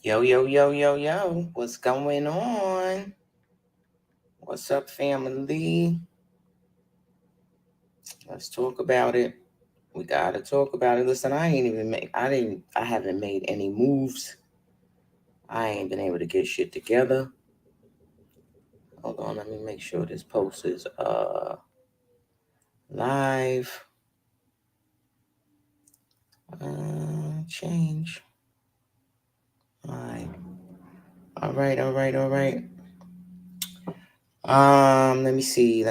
Yo, yo, yo, yo, yo. What's going on? What's up, family? Let's talk about it. We gotta talk about it. Listen, I haven't made any moves. I ain't been able to get shit together. Hold on, let me make sure this post is live. Change. Alright. All right. Let me see.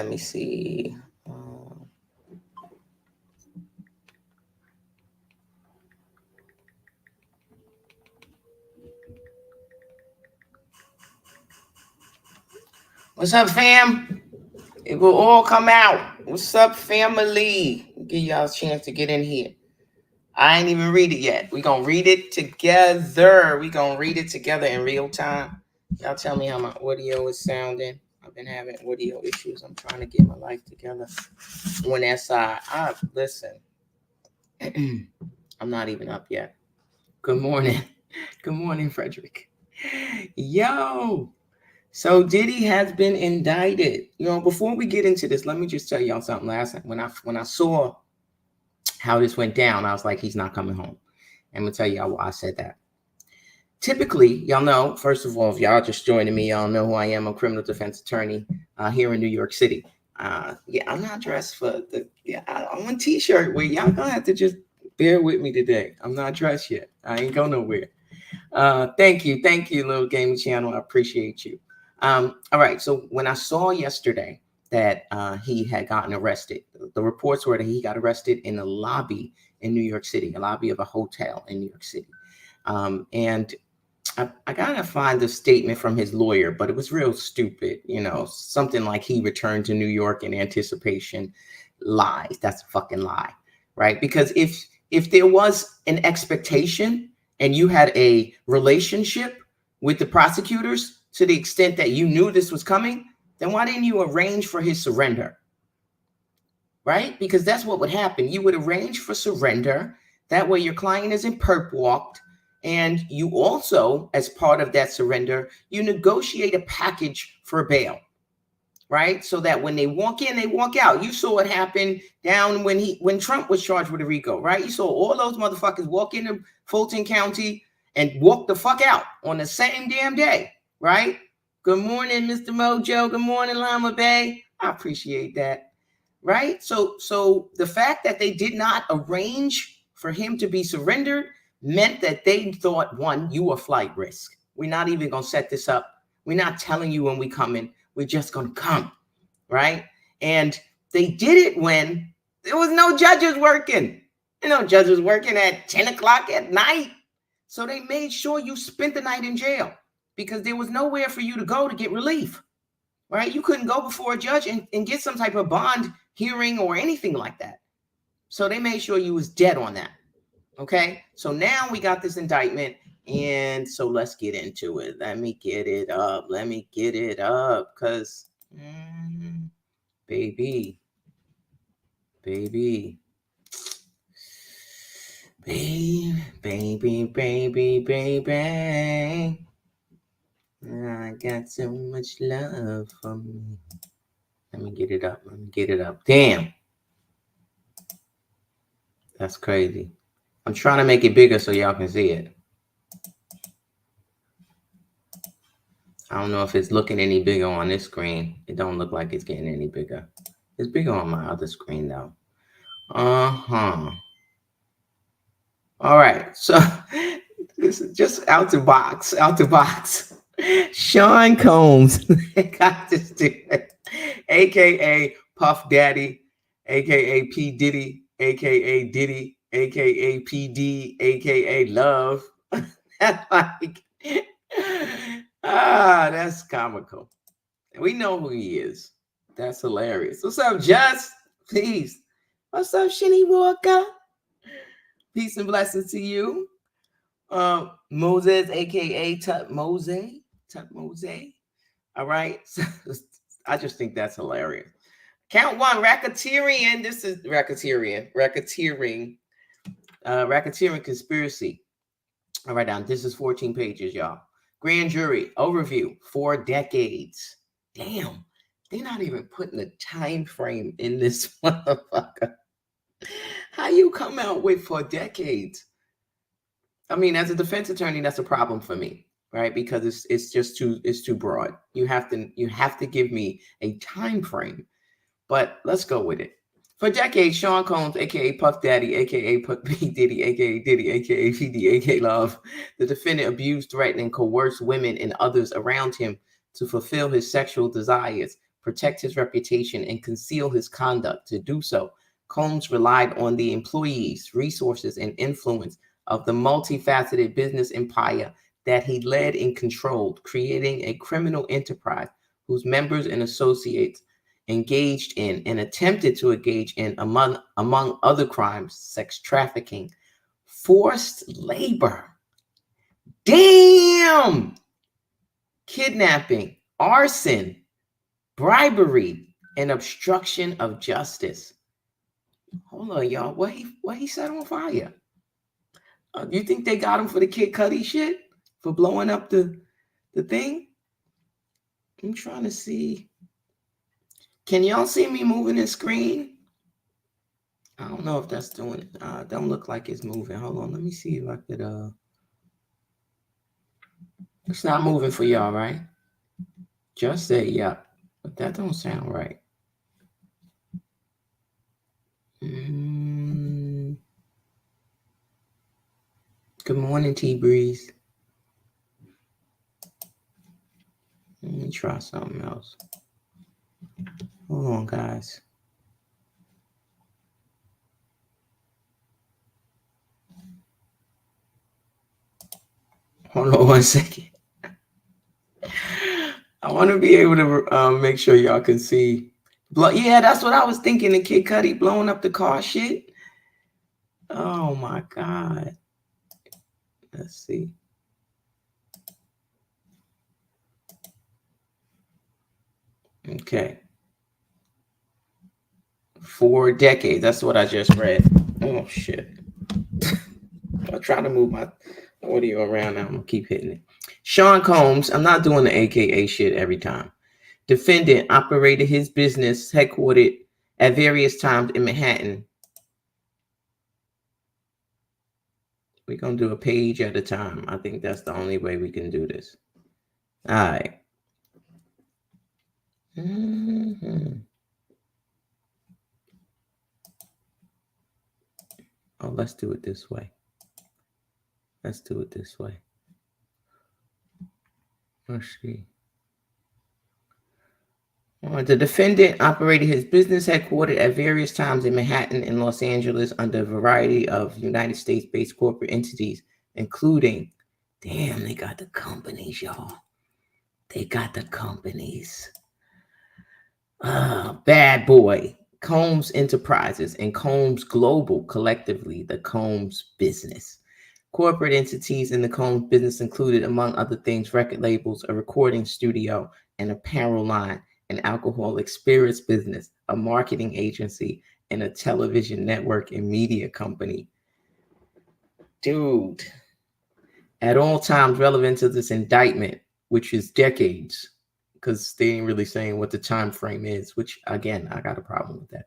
What's up, fam? It will all come out. What's up, family? Give y'all a chance to get in here. I ain't even read it yet. We gonna read it together. We gonna read it together in real time. Y'all tell me how my audio is sounding. I've been having audio issues. I'm trying to get my life together. On that side, listen. I'm not even up yet. Good morning. Good morning, Frederick. Yo. So Diddy has been indicted. Before we get into this, let me just tell y'all something. Last night, when I saw how this went down, I was like, he's not coming home. I'm gonna tell y'all why I said that. Typically, y'all know, first of all, if y'all just joining me, y'all know who I am. I'm a criminal defense attorney here in New York City. I'm not dressed for I'm on a t-shirt where y'all gonna have to just bear with me today. I'm not dressed yet. I ain't go nowhere. Thank you, little gaming channel. I appreciate you. All right. So when I saw yesterday that he had gotten arrested, the reports were that he got arrested in a lobby in New York City, a lobby of a hotel in New York City. And I gotta find the statement from his lawyer, but it was real stupid. Something like he returned to New York in anticipation. Lies. That's a fucking lie, right? Because if there was an expectation and you had a relationship with the prosecutors to the extent that you knew this was coming, then why didn't you arrange for his surrender? Right? Because that's what would happen. You would arrange for surrender. That way your client isn't perp walked. And you also, as part of that surrender, you negotiate a package for bail. Right? So that when they walk in, they walk out. You saw what happened down when Trump was charged with a RICO, right? You saw all those motherfuckers walk into Fulton County and walk the fuck out on the same damn day, right? Good morning, Mr. Mojo. Good morning, Llama Bay. I appreciate that, right? So the fact that they did not arrange for him to be surrendered meant that they thought, one, you a flight risk. We're not even going to set this up. We're not telling you when we come in. We're just going to come, right? And they did it when there was no judges working. Judges working at 10 o'clock at night. So they made sure you spent the night in jail because there was nowhere for you to go to get relief, right? You couldn't go before a judge and get some type of bond hearing or anything like that. So they made sure you was dead on that, okay? So now we got this indictment. And so let's get into it. Let me get it up. Because, baby. I got so much love for me. Let me get it up. Damn. That's crazy. I'm trying to make it bigger so y'all can see it. I don't know if it's looking any bigger on this screen. It don't look like it's getting any bigger. It's bigger on my other screen though. All right. So this is just out the box. Sean Combs got this dude, aka Puff Daddy, aka P Diddy, aka Diddy, aka PD, aka Love. That's comical. We know who he is. That's hilarious. What's up, Just? Peace. What's up, Shinny Walker? Peace and blessings to you. Moses, aka Tut Mose. All right. I just think that's hilarious. Count one, racketeering. This is racketeering. Racketeering conspiracy. All right, down. This is 14 pages, y'all. Grand jury overview. 4 decades. Damn, they're not even putting a time frame in this motherfucker. How you come out with 4 decades? I mean, as a defense attorney, that's a problem for me, right? Because it's just too broad. You have to give me a time frame. But let's go with it. For decades, Sean Combs, aka Puff Daddy, aka Puff B Diddy, aka Diddy, aka PD, aka Love, the defendant abused, threatened, and coerced women and others around him to fulfill his sexual desires, protect his reputation, and conceal his conduct. To do so, Combs relied on the employees, resources, and influence of the multifaceted business empire that he led and controlled, creating a criminal enterprise whose members and associates engaged in and attempted to engage in, among other crimes, sex trafficking, forced labor, damn, kidnapping, arson, bribery, and obstruction of justice. Hold on, y'all. What he set on fire? You think they got him for the Kid Cudi shit? For blowing up the thing? I'm trying to see. Can y'all see me moving the screen? I don't know if that's doing it. Don't look like it's moving. Hold on. Let me see if I could. It's not moving for y'all, right? Just say yeah. But that don't sound right. Good morning, T-Breeze. Let me try something else. Hold on, guys. Hold on 1 second. I want to be able to make sure y'all can see. Yeah, that's what I was thinking. The Kid Cudi blowing up the car shit. Oh my God. Let's see. Okay. 4 decades. That's what I just read. Oh shit. I'll try to move my audio around now. I'm gonna keep hitting it. Sean Combs, I'm not doing the AKA shit every time. Defendant operated his business headquartered at various times in Manhattan. We're gonna do a page at a time. I think that's the only way we can do this. All right. Oh, let's do it this way. Let's do it this way. Let's see. The defendant operated his business headquartered at various times in Manhattan and Los Angeles under a variety of United States-based corporate entities, including, damn, they got the companies, y'all. They got the companies. Bad Boy, Combs Enterprises, and Combs Global, collectively, the Combs Business. Corporate entities in the Combs business included, among other things, record labels, a recording studio, an apparel line, an alcoholic spirits business, a marketing agency, and a television network and media company. Dude, at all times relevant to this indictment, which is decades, because they ain't really saying what the time frame is, which, again, I got a problem with that.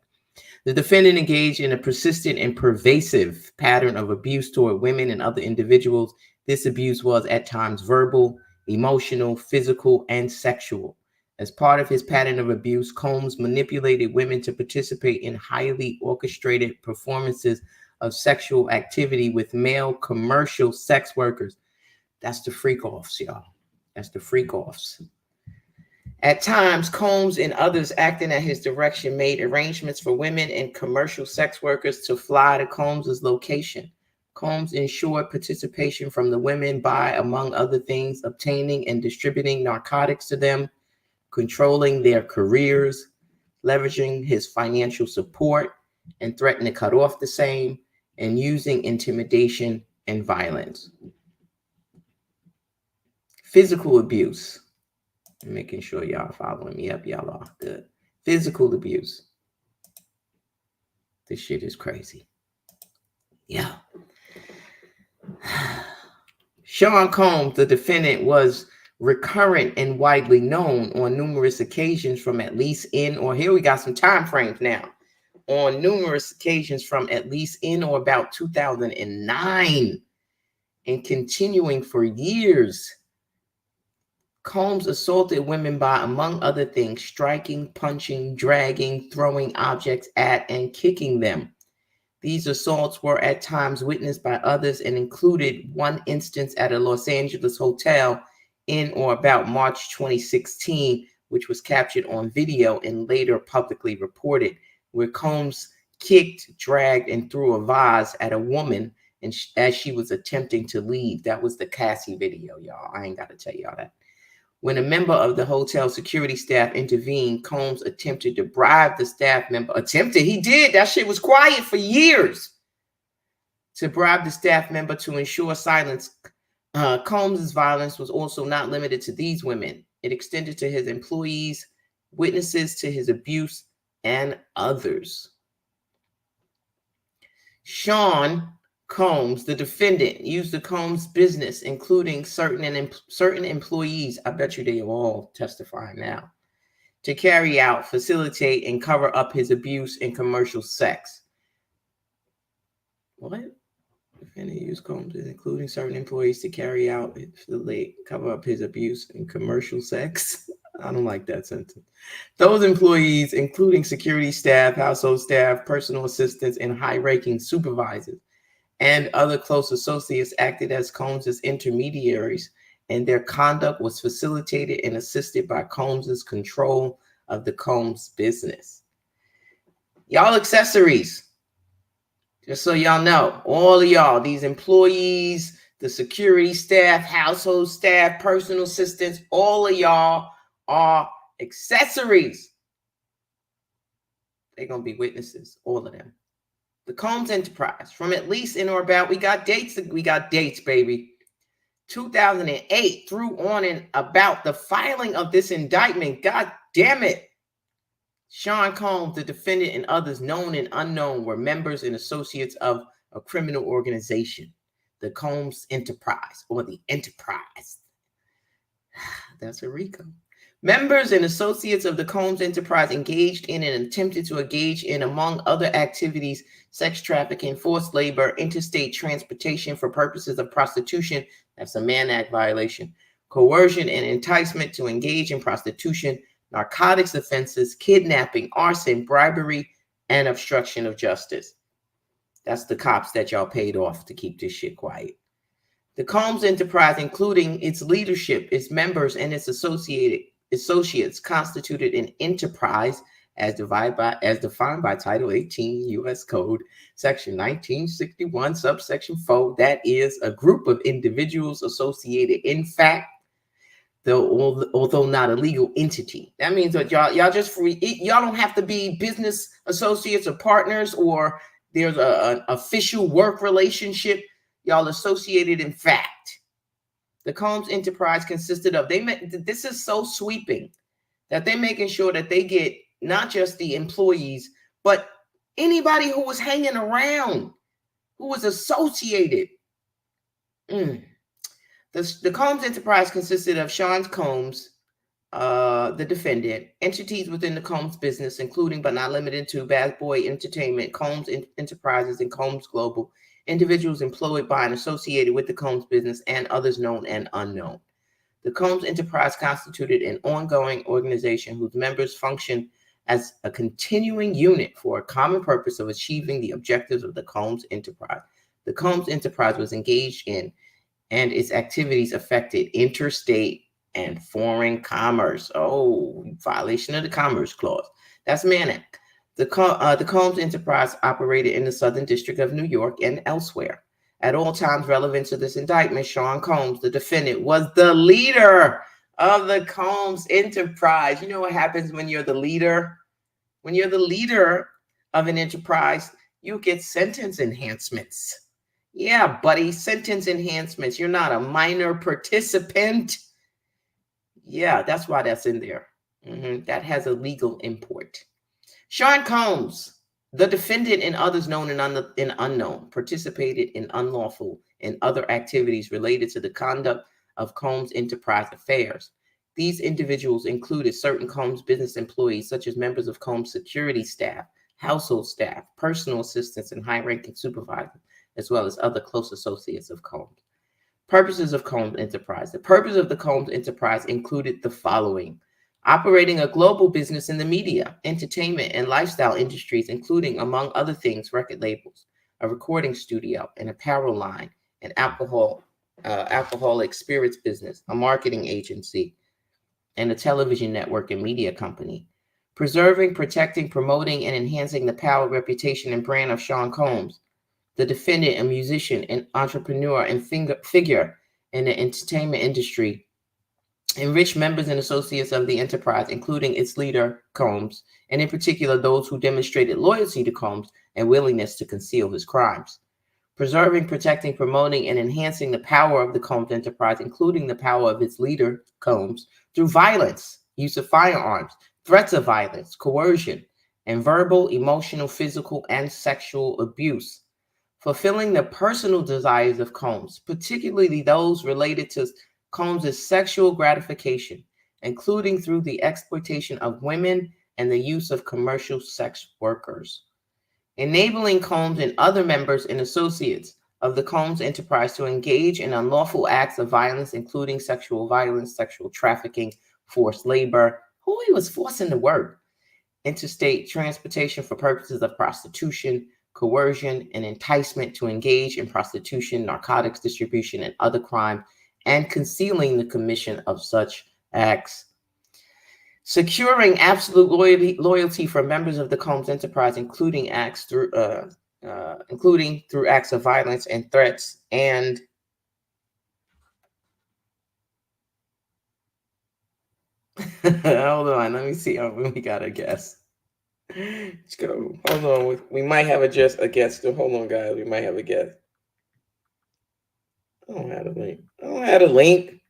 The defendant engaged in a persistent and pervasive pattern of abuse toward women and other individuals. This abuse was at times verbal, emotional, physical, and sexual. As part of his pattern of abuse, Combs manipulated women to participate in highly orchestrated performances of sexual activity with male commercial sex workers. That's the freak-offs, y'all. That's the freak-offs. At times, Combs and others acting at his direction made arrangements for women and commercial sex workers to fly to Combs' location. Combs ensured participation from the women by, among other things, obtaining and distributing narcotics to them, controlling their careers, leveraging his financial support, and threatening to cut off the same, and using intimidation and violence. Physical abuse. Making sure y'all following me up. Y'all are good. Physical abuse. This shit is crazy. Yeah. Sean Combs, the defendant, was recurrent and widely known on numerous occasions from at least in, or here we got some time frames now, on numerous occasions from at least in or about 2009 and continuing for years. Combs assaulted women by, among other things, striking, punching, dragging, throwing objects at, and kicking them. These assaults were at times witnessed by others and included one instance at a Los Angeles hotel in or about March 2016, which was captured on video and later publicly reported, where Combs kicked, dragged, and threw a vase at a woman and as she was attempting to leave. That was the Cassie video, y'all. I ain't got to tell y'all that. When a member of the hotel security staff intervened, Combs attempted to bribe the staff member. He did. That shit was quiet for years. To bribe the staff member to ensure silence. Combs' violence was also not limited to these women. It extended to his employees, witnesses to his abuse, and others. Sean Combs, the defendant, used the Combs business, including certain employees, I bet you they are all testifying now, to carry out, facilitate, and cover up his abuse and commercial sex. What? Defendant used Combs, including certain employees, to carry out, facilitate, cover up his abuse and commercial sex. I don't like that sentence. Those employees, including security staff, household staff, personal assistants, and high-ranking supervisors, and other close associates acted as Combs' intermediaries, and their conduct was facilitated and assisted by Combs' control of the Combs business. Y'all accessories, just so y'all know, all of y'all, these employees, the security staff, household staff, personal assistants, all of y'all are accessories. They're going to be witnesses, all of them. The Combs Enterprise, from at least in or about, we got dates, baby. 2008 through on and about the filing of this indictment. God damn it. Sean Combs, the defendant, and others known and unknown were members and associates of a criminal organization, the Combs Enterprise, or the Enterprise. That's a RICO. Members and associates of the Combs Enterprise engaged in and attempted to engage in, among other activities, sex trafficking, forced labor, interstate transportation for purposes of prostitution, that's a Mann Act violation, coercion and enticement to engage in prostitution, narcotics offenses, kidnapping, arson, bribery, and obstruction of justice. That's the cops that y'all paid off to keep this shit quiet. The Combs Enterprise, including its leadership, its members, and its associates constituted an enterprise as defined by Title 18 U.S. Code, Section 1961, subsection 4. That is a group of individuals associated in fact, although not a legal entity. That means that y'all don't have to be business associates or partners, or there's an official work relationship. Y'all associated in fact. The Combs Enterprise consisted of, this is so sweeping that they're making sure that they get not just the employees, but anybody who was hanging around, who was associated. The Combs Enterprise consisted of Sean Combs, the defendant, entities within the Combs business, including but not limited to Bad Boy Entertainment, Combs Enterprises, and Combs Global, individuals employed by and associated with the Combs business, and others known and unknown. The Combs Enterprise constituted an ongoing organization whose members function as a continuing unit for a common purpose of achieving the objectives of the Combs Enterprise. The Combs Enterprise was engaged in, and its activities affected interstate and foreign commerce. Oh, violation of the Commerce Clause. That's Mann Act. The Combs Enterprise operated in the Southern District of New York and elsewhere. At all times relevant to this indictment, Sean Combs, the defendant, was the leader of the Combs Enterprise. You know what happens when you're the leader? When you're the leader of an enterprise, you get sentence enhancements. Yeah, buddy, sentence enhancements. You're not a minor participant. Yeah, that's why that's in there. That has a legal import. Sean Combs, The defendant and others known and unknown participated in unlawful and other activities related to the conduct of Combs Enterprise affairs. These individuals included certain Combs business employees, such as members of Combs security staff, household staff, personal assistants, and high-ranking supervisors, as well as other close associates of Combs. Purposes of Combs Enterprise. The purpose of the Combs Enterprise included the following: operating a global business in the media, entertainment, and lifestyle industries, including, among other things, record labels, a recording studio, an apparel line, an alcoholic spirits business, a marketing agency, and a television network and media company. Preserving, protecting, promoting, and enhancing the power, reputation, and brand of Sean Combs, the defendant, a musician, an entrepreneur, and figure in the entertainment industry. Enrich members and associates of the enterprise, including its leader, Combs, and in particular those who demonstrated loyalty to Combs and willingness to conceal his crimes. Preserving, protecting, promoting, and enhancing the power of the Combs enterprise, including the power of its leader, Combs, through violence, use of firearms, threats of violence, coercion, and verbal, emotional, physical, and sexual abuse. Fulfilling the personal desires of Combs, particularly those related to Combs' sexual gratification, including through the exploitation of women and the use of commercial sex workers. Enabling Combs and other members and associates of the Combs enterprise to engage in unlawful acts of violence, including sexual violence, sexual trafficking, forced labor. Who he was forcing to work? Interstate transportation for purposes of prostitution, coercion, and enticement to engage in prostitution, narcotics distribution, and other crime, and concealing the commission of such acts. Securing absolute loyalty for members of the Combs enterprise, including through acts of violence and threats, and hold on, let me see how we got a guess. Let's go. Hold on, we might have a guest. Hold on, guys, we might have a guest. I don't have a link.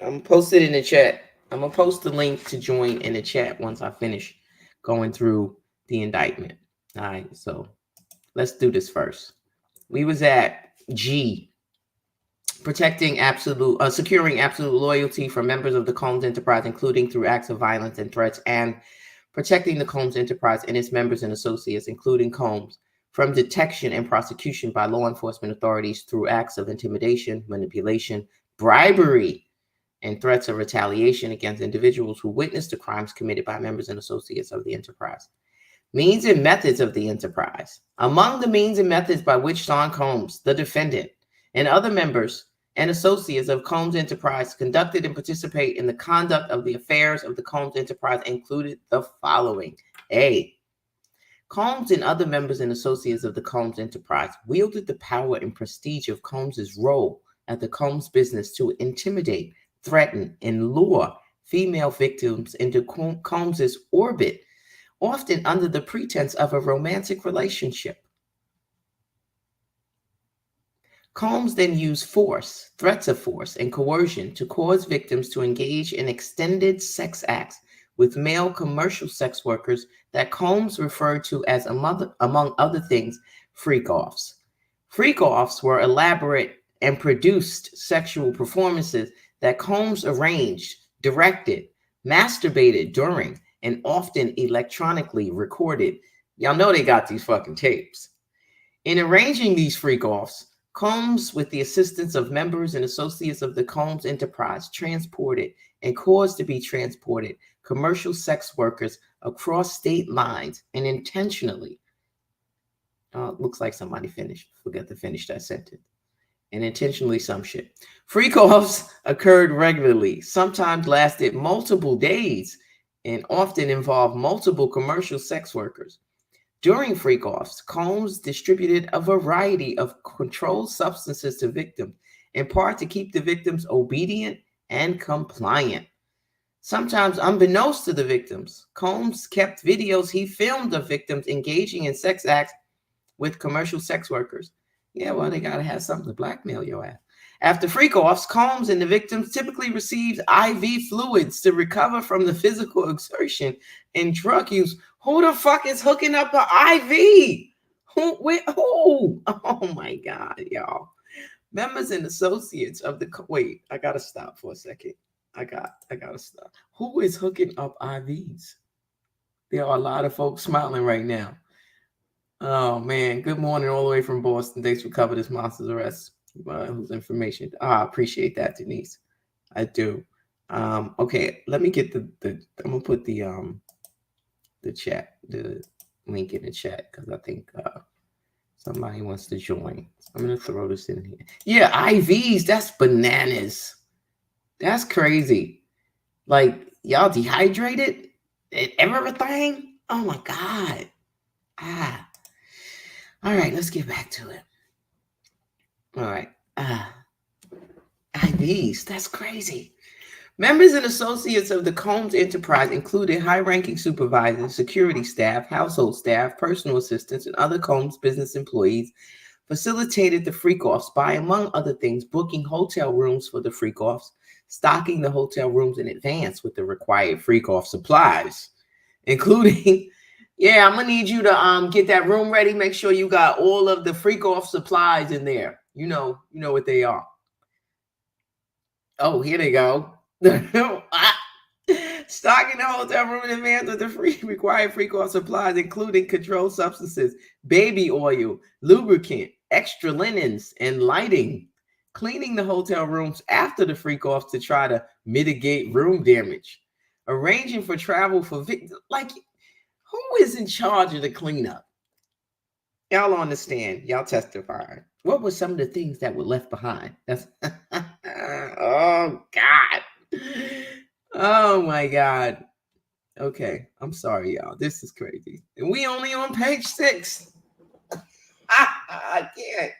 I'm posted in the chat. I'm gonna post the link to join in the chat once I finish going through the indictment. All right, so let's do this first. We was at G. Securing absolute loyalty for members of the Combs enterprise, including through acts of violence and threats, and protecting the Combs enterprise and its members and associates, including Combs, from detection and prosecution by law enforcement authorities through acts of intimidation, manipulation, bribery, and threats of retaliation against individuals who witnessed the crimes committed by members and associates of the enterprise. Means and methods of the enterprise. Among the means and methods by which Sean Combs, the defendant, and other members and associates of Combs Enterprise conducted and participate in the conduct of the affairs of the Combs Enterprise included the following. A. Combs and other members and associates of the Combs Enterprise wielded the power and prestige of Combs' role at the Combs business to intimidate, threaten, and lure female victims into Combs' orbit, often under the pretense of a romantic relationship. Combs then used force, threats of force, and coercion to cause victims to engage in extended sex acts with male commercial sex workers that Combs referred to as, among other things, freak-offs. Freak-offs were elaborate and produced sexual performances that Combs arranged, directed, masturbated during, and often electronically recorded. Y'all know they got these fucking tapes. In arranging these freak-offs, Combs, with the assistance of members and associates of the Combs Enterprise, transported and caused to be transported commercial sex workers across state lines and intentionally. Looks like somebody forgot to finish that sentence. And intentionally some shit. Freak-offs occurred regularly, sometimes lasted multiple days, and often involved multiple commercial sex workers. During freak-offs, Combs distributed a variety of controlled substances to victims, in part to keep the victims obedient and compliant. Sometimes unbeknownst to the victims, Combs kept videos he filmed of victims engaging in sex acts with commercial sex workers. Yeah, well, they got to have something to blackmail your ass. After freak-offs, Combs and the victims typically received IV fluids to recover from the physical exertion and drug use. Who the fuck is hooking up an IV? Who? Oh my God, y'all. Members and associates of the wait, I gotta stop for a second. I gotta stop. Who is hooking up IVs? There are a lot of folks smiling right now. Oh man, good morning all the way from Boston. Thanks for covering this monster's arrest. Whose information? I appreciate that, Denise. I do. Okay, let me get the I'm gonna put the chat, the link in the chat because I think somebody wants to join. So I'm gonna throw this in here. Yeah, IVs, that's bananas. That's crazy. Like y'all dehydrated and everything. Oh my God. All right, let's get back to it. All right. IVs, that's crazy. Members and associates of the Combs enterprise included high-ranking supervisors, security staff, household staff, personal assistants, and other Combs business employees facilitated the freak-offs by, among other things, booking hotel rooms for the freak-offs, stocking the hotel rooms in advance with the required freak-off supplies, including, yeah, I'm going to need you to get that room ready. Make sure you got all of the freak-off supplies in there. You know what they are. Oh, here they go. Stocking the hotel room in advance with the required freak-off supplies, including controlled substances, baby oil, lubricant, extra linens, and lighting. Cleaning the hotel rooms after the freak-offs to try to mitigate room damage. Arranging for travel for victims. Like, who is in charge of the cleanup? Y'all understand. Y'all testify. What were some of the things that were left behind? That's oh God. Oh my God. Okay. I'm sorry, y'all. This is crazy. And we only on page 6. I can't.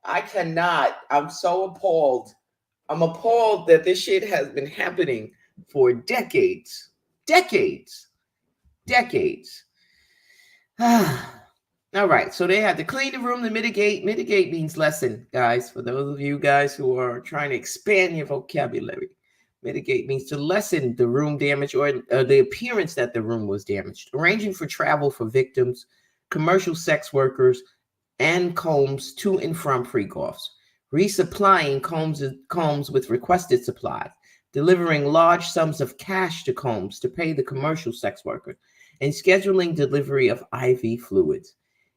I cannot. I'm so appalled. I'm appalled that this shit has been happening for decades. Decades. All right, so they had to clean the room to mitigate. Mitigate means lessen, guys. For those of you guys who are trying to expand your vocabulary, mitigate means to lessen the room damage or the appearance that the room was damaged. Arranging for travel for victims, commercial sex workers, and Combs to and from freak-offs. Resupplying Combs with requested supplies. Delivering large sums of cash to Combs to pay the commercial sex workers. And scheduling delivery of IV fluids.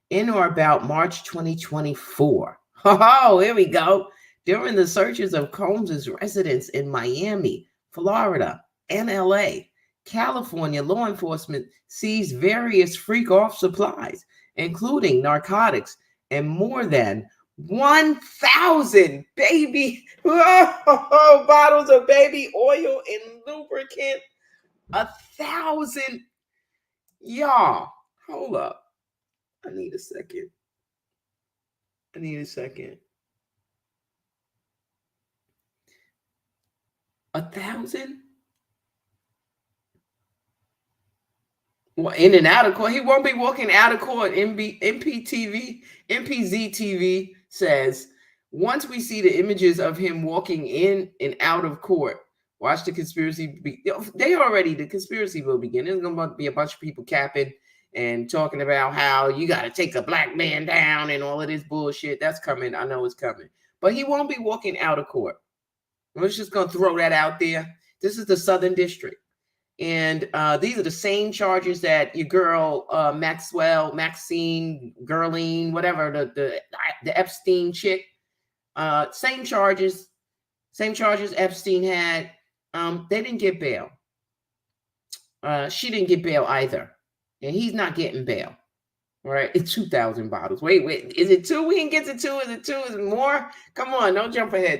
In or about March 2024. Oh, here we go. During the searches of Combs' residence in Miami, Florida, and LA, California law enforcement seized various freak-off supplies, including narcotics and more than 1,000 baby bottles of baby oil and lubricant. 1,000. Y'all, hold up. I need a second. 1,000? Well, in and out of court. He won't be walking out of court. MPZ TV says, once we see the images of him walking in and out of court, watch the conspiracy. The conspiracy will begin. There's going to be a bunch of people capping and talking about how you got to take a black man down and all of this bullshit. That's coming. I know it's coming. But he won't be walking out of court. We're just going to throw that out there. This is the Southern District. And these are the same charges that your girl, Maxine, Girline, whatever, the Epstein chick. Same charges Epstein had. They didn't get bail. She didn't get bail either. And he's not getting bail. All right, it's 2,000 bottles. Wait, is it 2? We didn't get to 2. Is it 2? Is it more? Come on, don't jump ahead.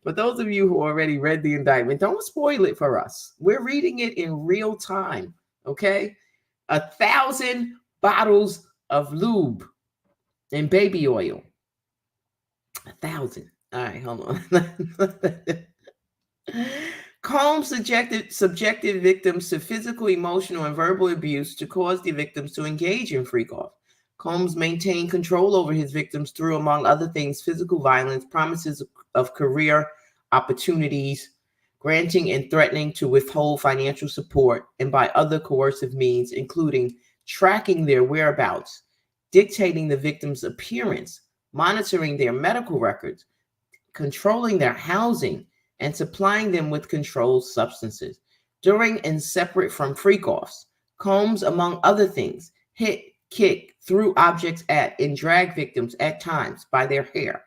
But those of you who already read the indictment, don't spoil it for us. We're reading it in real time, okay? 1,000 bottles of lube and baby oil. 1,000. All right, hold on. Combs subjected victims to physical, emotional, and verbal abuse to cause the victims to engage in freak-off. Combs maintained control over his victims through, among other things, physical violence, promises of career opportunities, granting and threatening to withhold financial support, and by other coercive means, including tracking their whereabouts, dictating the victim's appearance, monitoring their medical records, controlling their housing, and supplying them with controlled substances. During and separate from freak-offs, Combs, among other things, hit, kick, threw objects at, and dragged victims at times by their hair.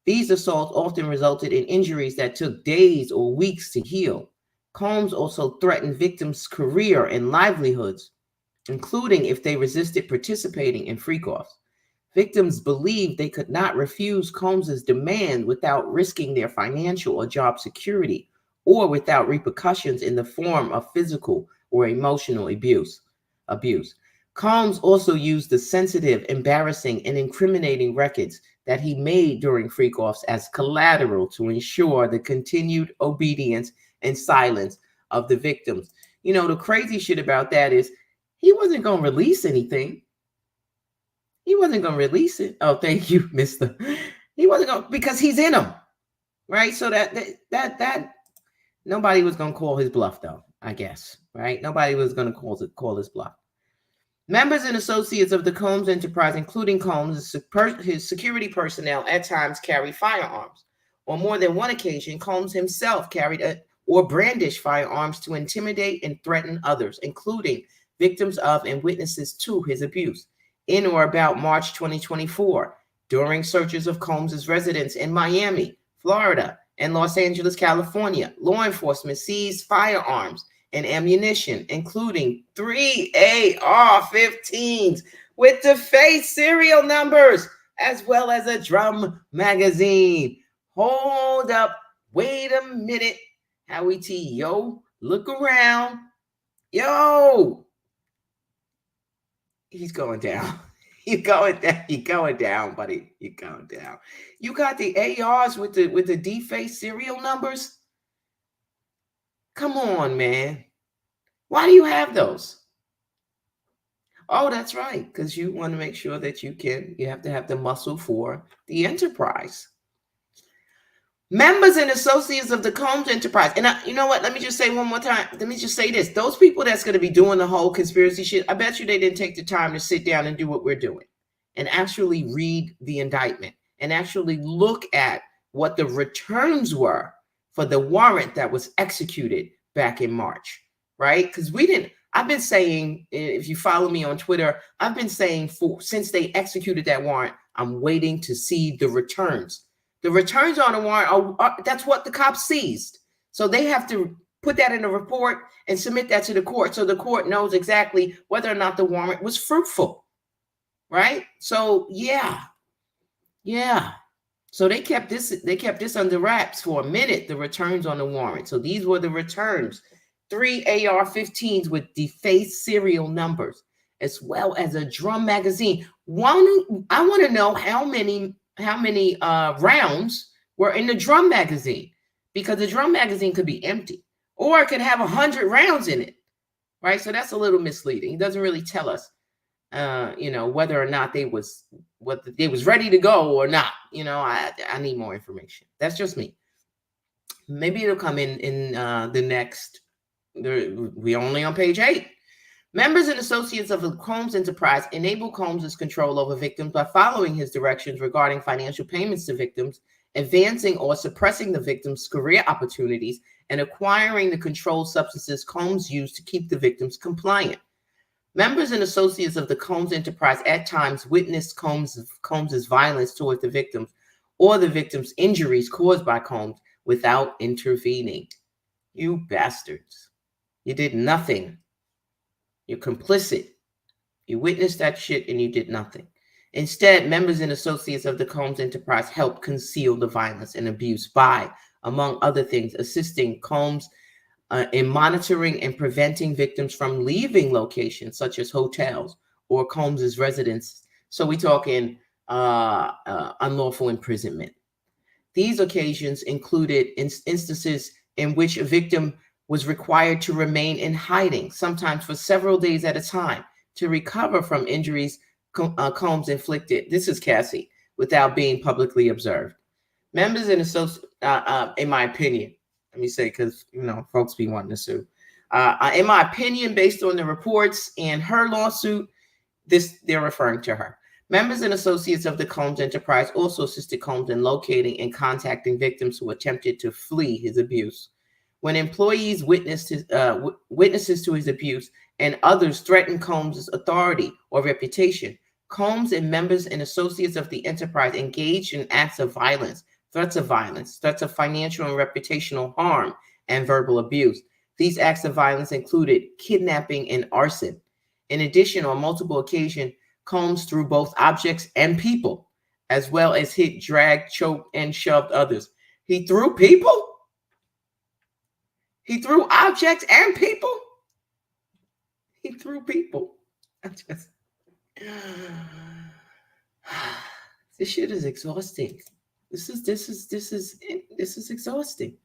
These assaults often resulted in injuries that took days or weeks to heal. Combs also threatened victims' career and livelihoods, including if they resisted participating in freak-offs. Victims believed they could not refuse Combs's demand without risking their financial or job security, or without repercussions in the form of physical or emotional abuse. Combs also used the sensitive, embarrassing, and incriminating records that he made during freak-offs as collateral to ensure the continued obedience and silence of the victims. You know, the crazy shit about that is he wasn't going to release anything. He wasn't going to release it. Oh, thank you, mister. He wasn't going to, because he's in them, right? So that nobody was going to call his bluff, though, I guess, right? Nobody was going to call his bluff. Members and associates of the Combs enterprise, including Combs, his security personnel, at times carried firearms. On more than one occasion, Combs himself carried or brandished firearms to intimidate and threaten others, including victims of and witnesses to his abuse. In or about March 2024, during searches of Combs's residence in Miami, Florida, and Los Angeles, California, law enforcement seized firearms and ammunition, including 3 AR-15s with defaced serial numbers, as well as a drum magazine. Hold up, wait a minute, Howie T, yo, look around, yo. He's going down. You're going down. You're going down, buddy. You're going down. You got the ARs with the defaced serial numbers? Come on, man. Why do you have those? Oh, that's right. Because you want to make sure that you have to have the muscle for the enterprise. Members and associates of the Combs enterprise. And you know what? Let me just say one more time. Let me just say this. Those people that's going to be doing the whole conspiracy shit, I bet you they didn't take the time to sit down and do what we're doing and actually read the indictment and actually look at what the returns were for the warrant that was executed back in March, right? Because I've been saying, if you follow me on Twitter, I've been saying since they executed that warrant, I'm waiting to see the returns. The returns on the warrant, that's what the cops seized. So they have to put that in a report and submit that to the court so the court knows exactly whether or not the warrant was fruitful, right? So, yeah. So they kept this under wraps for a minute, the returns on the warrant. So these were the returns. 3 AR-15s with defaced serial numbers, as well as a drum magazine. I want to know how many rounds were in the drum magazine, because the drum magazine could be empty or it could have 100 rounds in it, right? So that's a little misleading. It doesn't really tell us, whether or not they was ready to go or not. I need more information. That's just me. Maybe it'll come in the next. We're only on page 8. Members and associates of the Combs enterprise enable Combs's control over victims by following his directions regarding financial payments to victims, advancing or suppressing the victim's career opportunities, and acquiring the controlled substances Combs used to keep the victims compliant. Members and associates of the Combs enterprise at times witnessed Combs's violence towards the victims or the victims' injuries caused by Combs without intervening. You bastards. You did nothing. You're complicit. You witnessed that shit and you did nothing. Instead, members and associates of the Combs enterprise helped conceal the violence and abuse by, among other things, assisting Combs in monitoring and preventing victims from leaving locations such as hotels or Combs's residence. So we're talking unlawful imprisonment. These occasions included instances in which a victim was required to remain in hiding, sometimes for several days at a time, to recover from injuries Combs inflicted, this is Cassie, without being publicly observed. Members and associates, in my opinion, let me say, because, folks be wanting to sue. In my opinion, based on the reports and her lawsuit, they're referring to her. Members and associates of the Combs enterprise also assisted Combs in locating and contacting victims who attempted to flee his abuse. When employees witnesses to his abuse and others threatened Combs' authority or reputation, Combs and members and associates of the enterprise engaged in acts of violence, threats of financial and reputational harm, and verbal abuse. These acts of violence included kidnapping and arson. In addition, on multiple occasions, Combs threw both objects and people, as well as hit, dragged, choked, and shoved others. He threw people? He threw objects and people? He threw people. This shit is exhausting. This is exhausting.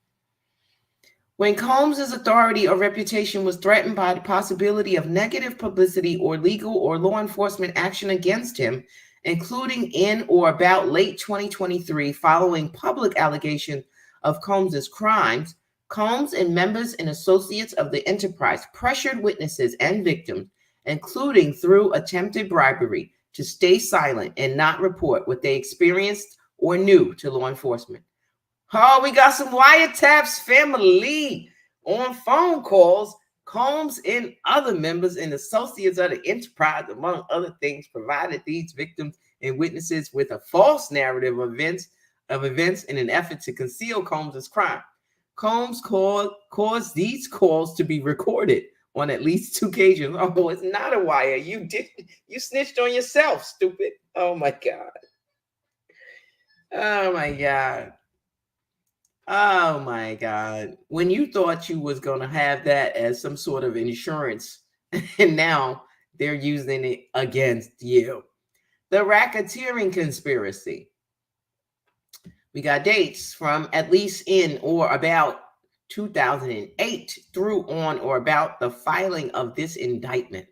When Combs' authority or reputation was threatened by the possibility of negative publicity or legal or law enforcement action against him, including in or about late 2023, following public allegations of Combs' crimes, Combs and members and associates of the enterprise pressured witnesses and victims, including through attempted bribery, to stay silent and not report what they experienced or knew to law enforcement. Oh, we got some wiretaps, family, on phone calls. Combs and other members and associates of the enterprise, among other things, provided these victims and witnesses with a false narrative of events in an effort to conceal Combs' crime. Combs caused these calls to be recorded on at least 2 occasions. Oh, it's not a wire. You snitched on yourself, stupid. Oh my God. Oh my God. Oh my God. When you thought you was going to have that as some sort of insurance, and now they're using it against you. The racketeering conspiracy. We got dates from at least in or about 2008 through on or about the filing of this indictment.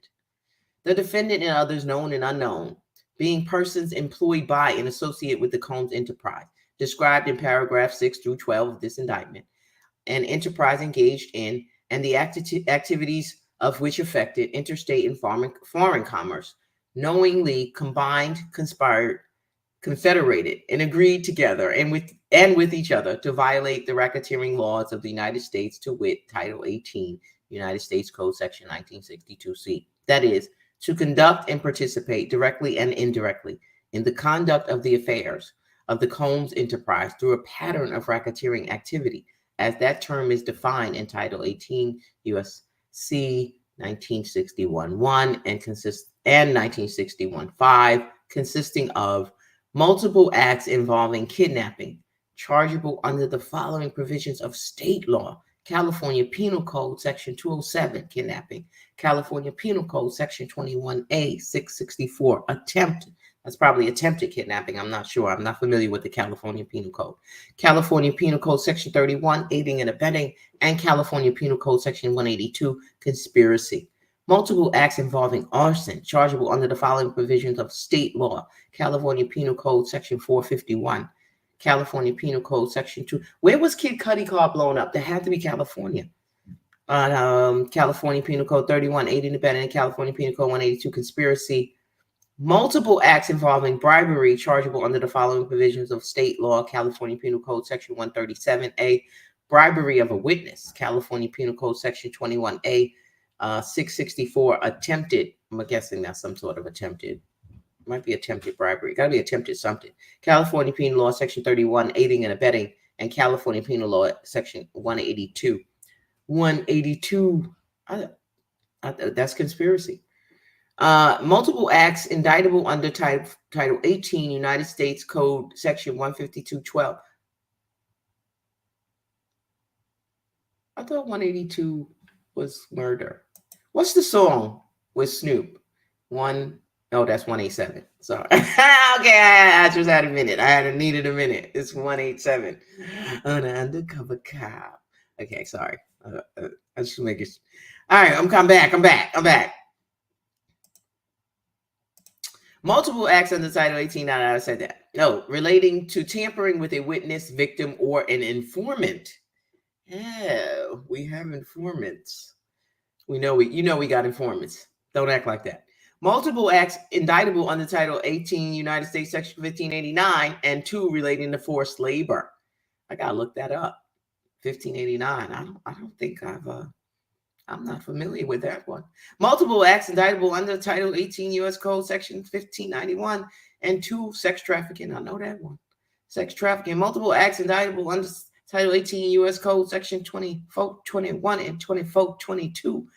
The defendant and others known and unknown, being persons employed by and associated with the Combs enterprise, described in paragraph 6 through 12 of this indictment, an enterprise engaged in and the activities of which affected interstate and foreign commerce, knowingly combined, conspired, confederated, and agreed together and with each other to violate the racketeering laws of the United States, to wit, Title 18, United States Code, Section 1962C. That is, to conduct and participate directly and indirectly in the conduct of the affairs of the Combs enterprise through a pattern of racketeering activity, as that term is defined in Title 18 U.S.C. 1961-1 and 1961-5, consisting of multiple acts involving kidnapping, chargeable under the following provisions of state law: California Penal Code, Section 207, kidnapping; California Penal Code, Section 21A, 664, attempted. That's probably attempted kidnapping. I'm not sure. I'm not familiar with the California Penal Code. California Penal Code, Section 31, aiding and abetting; and California Penal Code, Section 182, conspiracy. Multiple acts involving arson, chargeable under the following provisions of state law: California Penal Code, Section 451, California Penal Code, Section 2. Where was Kid Cudi car blown up? There had to be California. California Penal Code 31, aiding and abetting; California Penal Code 182, conspiracy. Multiple acts involving bribery, chargeable under the following provisions of state law: California Penal Code, Section 137A, bribery of a witness; California Penal Code, Section 21A, 664, attempted. I'm guessing that's some sort of attempted. Might be attempted bribery. Got to be attempted something. California Penal Law, Section 31, aiding and abetting; and California Penal Law, Section 182. 182, that's conspiracy. Multiple acts indictable under Title 18, United States Code, Section 152.12. I thought 182 was murder. What's the song with Snoop? That's 187. Sorry. Okay, I just had a minute. Needed a minute. It's 187. An undercover cop. Okay, sorry. I just make it. All right, I'm back. Multiple acts under Title 18. I said that. No, relating to tampering with a witness, victim, or an informant. Oh, we have informants. We got informants. Don't act like that. Multiple acts indictable under Title 18, United States Section 1589, and 2 relating to forced labor. I gotta look that up. 1589. I don't think I'm not familiar with that one. Multiple acts indictable under Title 18 U.S. Code Section 1591 and 2 sex trafficking. I know that one. Sex trafficking. Multiple acts indictable under Title 18 U.S. Code Section 2421 and 2422.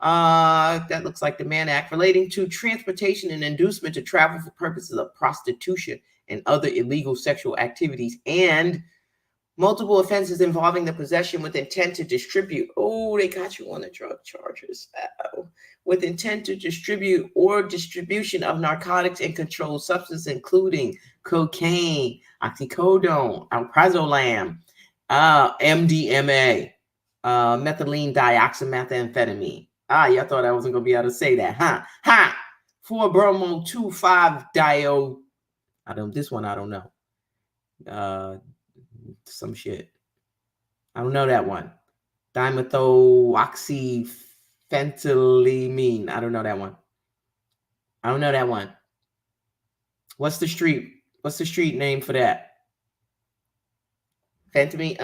That looks like the Mann Act, relating to transportation and inducement to travel for purposes of prostitution and other illegal sexual activities, and multiple offenses involving the possession with intent to distribute. Oh, they got you on the drug charges. With intent to distribute or distribution of narcotics and controlled substances, including cocaine, oxycodone, alprazolam, MDMA, methylene dioxymethamphetamine. Y'all thought I wasn't going to be able to say that, huh? 4-bromo-2,5-dio. This one I don't know. Some shit. I don't know that one. Dimethoxyphentylamine. I don't know that one. What's the street name for that? Phentamine?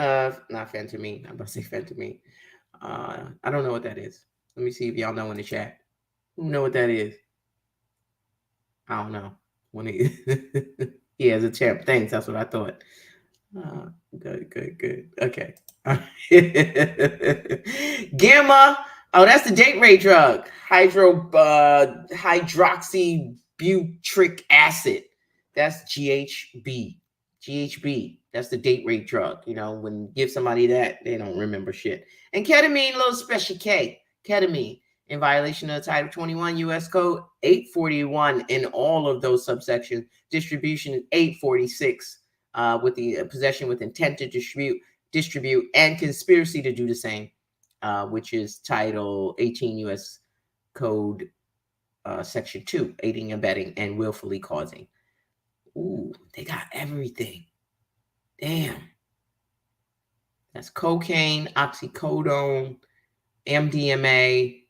Not phentamine. I'm about to say phentamine. I don't know what that is. Let me see if y'all know in the chat. Who know what that is? I don't know. Yeah, it's a champ. Thanks. That's what I thought. Good. Okay. Gamma. Oh, that's the date rape drug. Hydroxybutyric acid. That's GHB. That's the date rape drug. When you give somebody that, they don't remember shit. And ketamine, little special K. Ketamine, in violation of Title 21 U.S. Code 841 in all of those subsections. Distribution is 846. With the possession with intent to distribute, and conspiracy to do the same, which is Title 18 U.S. Code Section 2, aiding, abetting, and willfully causing. Ooh, they got everything. Damn. That's cocaine, oxycodone, MDMA,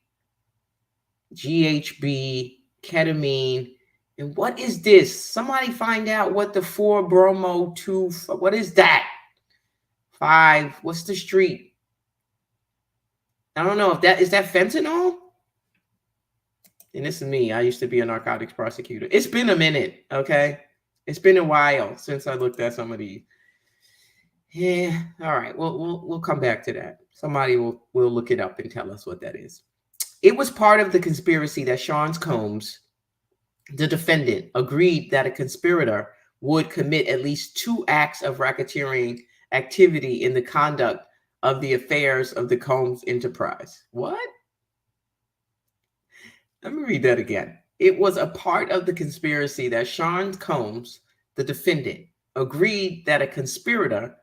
GHB, ketamine. And what is this? Somebody find out what the 4-bromo-2, what is that? 5, what's the street? I don't know is that fentanyl? And this is me. I used to be a narcotics prosecutor. It's been a minute, okay? It's been a while since I looked at some of these. Yeah, all right. We'll come back to that. Somebody will look it up and tell us what that is. It was part of the conspiracy that Sean Combs, the defendant, agreed that a conspirator would commit at least 2 acts of racketeering activity in the conduct of the affairs of the Combs enterprise. What? Let me read that again. It was a part of the conspiracy that Sean Combs, the defendant, agreed that a conspirator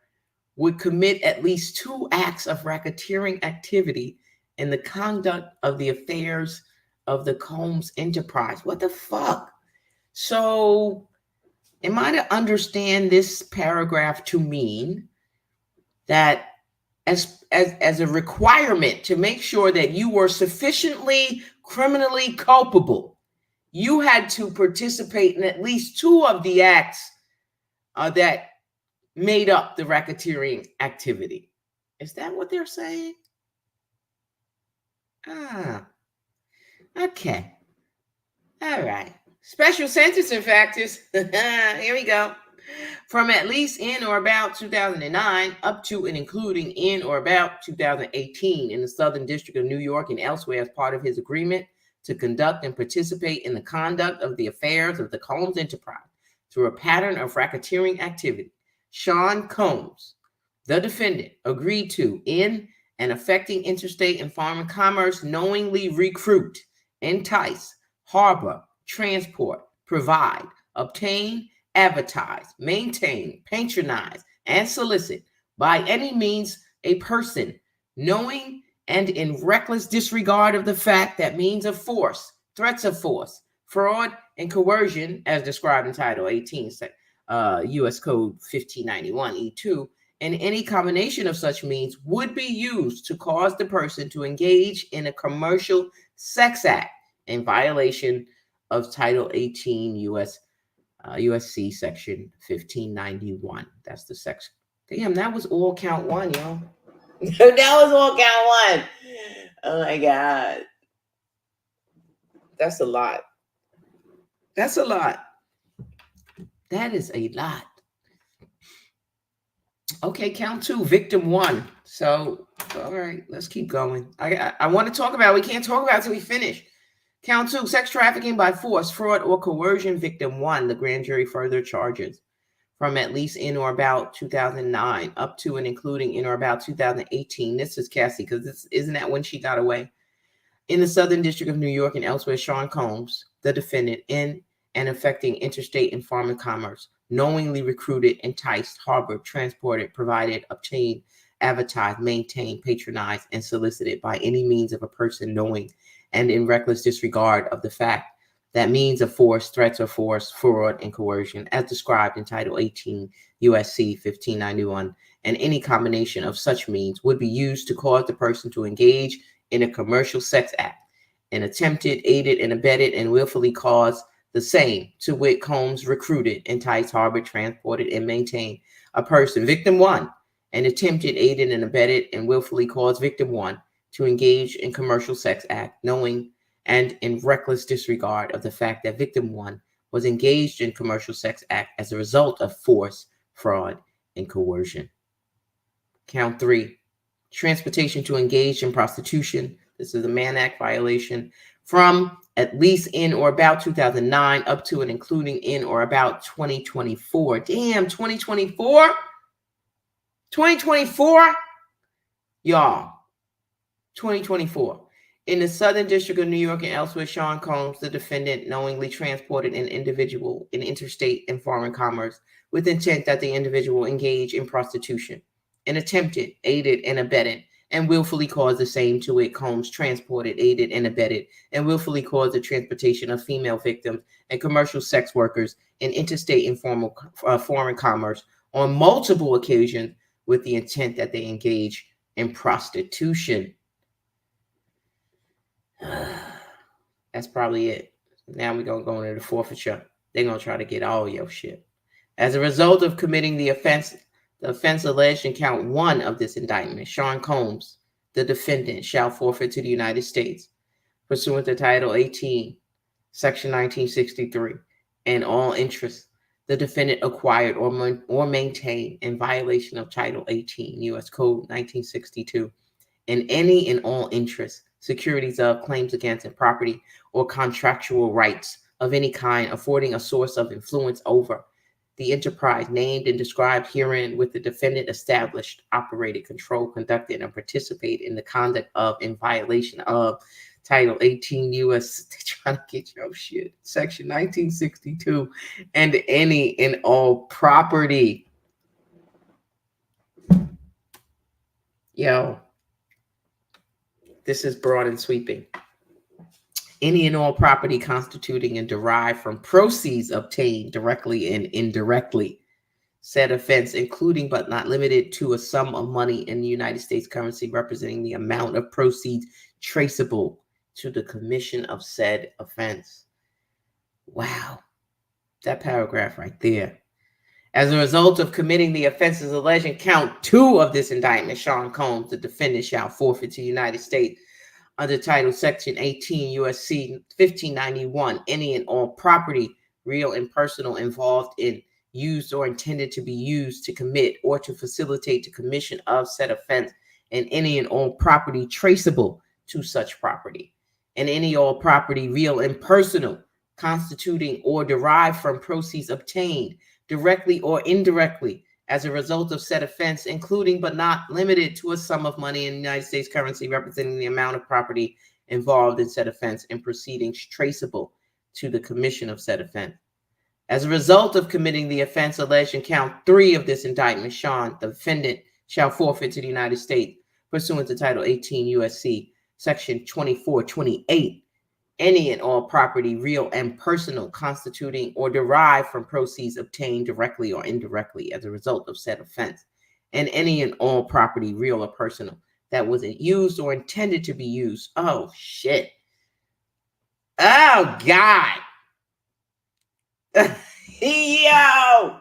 would commit at least 2 acts of racketeering activity in the conduct of the affairs of the Combs enterprise. What the fuck? So, am I to understand this paragraph to mean that as a requirement to make sure that you were sufficiently criminally culpable, you had to participate in at least 2 of the acts that made up the racketeering activity? Is that what they're saying? Okay. All right. Special sentencing factors. Here we go. From at least in or about 2009 up to and including in or about 2018 in the Southern District of New York and elsewhere as part of his agreement to conduct and participate in the conduct of the affairs of the Combs enterprise through a pattern of racketeering activity, Sean Combs, the defendant, agreed to, in and affecting interstate and foreign commerce, knowingly recruit, entice, harbor, transport, provide, obtain, advertise, maintain, patronize, and solicit by any means a person knowing and in reckless disregard of the fact that means of force, threats of force, fraud, and coercion, as described in Title 18, U.S. Code 1591 E2, and any combination of such means would be used to cause the person to engage in a commercial sex act in violation of Title 18 USC Section 1591. That's the section. Damn, that was all count one, y'all. That was all count one. Oh my God. That's a lot. That's a lot. That is a lot. Okay, count two, victim one. So, all right, let's keep going. I want to talk about, we can't talk about it until we finish. Count two, sex trafficking by force, fraud, or coercion, victim one. The grand jury further charges from at least in or about 2009 up to and including in or about 2018. This is Cassie, because isn't that when she got away? In the Southern District of New York and elsewhere, Sean Combs, the defendant, in and affecting interstate and foreign commerce, knowingly recruited, enticed, harbored, transported, provided, obtained, advertised, maintained, patronized, and solicited by any means of a person knowing and in reckless disregard of the fact that means of force, threats of force, fraud, and coercion, as described in Title 18 USC 1591, and any combination of such means would be used to cause the person to engage in a commercial sex act, and attempted, aided, and abetted, and willfully caused the same, to wit, Combs recruited, enticed, harbored, transported, and maintained a person, victim one, and attempted, aided, and abetted, and willfully caused victim one to engage in commercial sex act, knowing and in reckless disregard of the fact that victim one was engaged in commercial sex act as a result of force, fraud, and coercion. Count three, transportation to engage in prostitution. This is a Mann Act violation from at least in or about 2009 up to and including in or about 2024. Damn, 2024? 2024? Y'all, 2024. In the Southern District of New York and elsewhere, Sean Combs, the defendant, knowingly transported an individual in interstate and foreign commerce with intent that the individual engage in prostitution, and attempted, aided, and abetted, and willfully caused the same, to wit, Combs transported, aided, and abetted, and willfully caused the transportation of female victims and commercial sex workers in interstate and foreign commerce on multiple occasions with the intent that they engage in prostitution. That's probably it. Now we're going to go into the forfeiture. They're going to try to get all your shit. As a result of committing the offense alleged in count one of this indictment, Sean Combs, the defendant, shall forfeit to the United States, pursuant to Title 18, Section 1963, and all interests the defendant acquired or maintained in violation of Title 18, U.S. Code 1962, in any and all interests, securities of, claims against, and property or contractual rights of any kind affording a source of influence over the enterprise named and described herein, with the defendant established, operated, controlled, conducted, and participate in the conduct of, in violation of Title 18 U.S. Trying to get your shit. Section 1962, and any and all property. Yo, this is broad and sweeping. Any and all property constituting and derived from proceeds obtained directly and indirectly, said offense, including but not limited to a sum of money in the United States currency representing the amount of proceeds traceable to the commission of said offense. Wow, that paragraph right there. As a result of committing the offenses alleged in count two of this indictment, Sean Combs, the defendant, shall forfeit to the United States under Title Section 18 USC 1591 any and all property, real and personal, involved in, used, or intended to be used to commit or to facilitate the commission of said offense, and any and all property traceable to such property, and any all property, real and personal, constituting or derived from proceeds obtained directly or indirectly as a result of said offense, including but not limited to a sum of money in the United States currency representing the amount of property involved in said offense, and proceedings traceable to the commission of said offense. As a result of committing the offense alleged in count three of this indictment, Sean, the defendant, shall forfeit to the United States, pursuant to Title 18 USC, Section 2428, any and all property, real and personal, constituting or derived from proceeds obtained directly or indirectly as a result of said offense, and any and all property, real or personal, that was used or intended to be used. Oh, shit. Oh, God. Yo,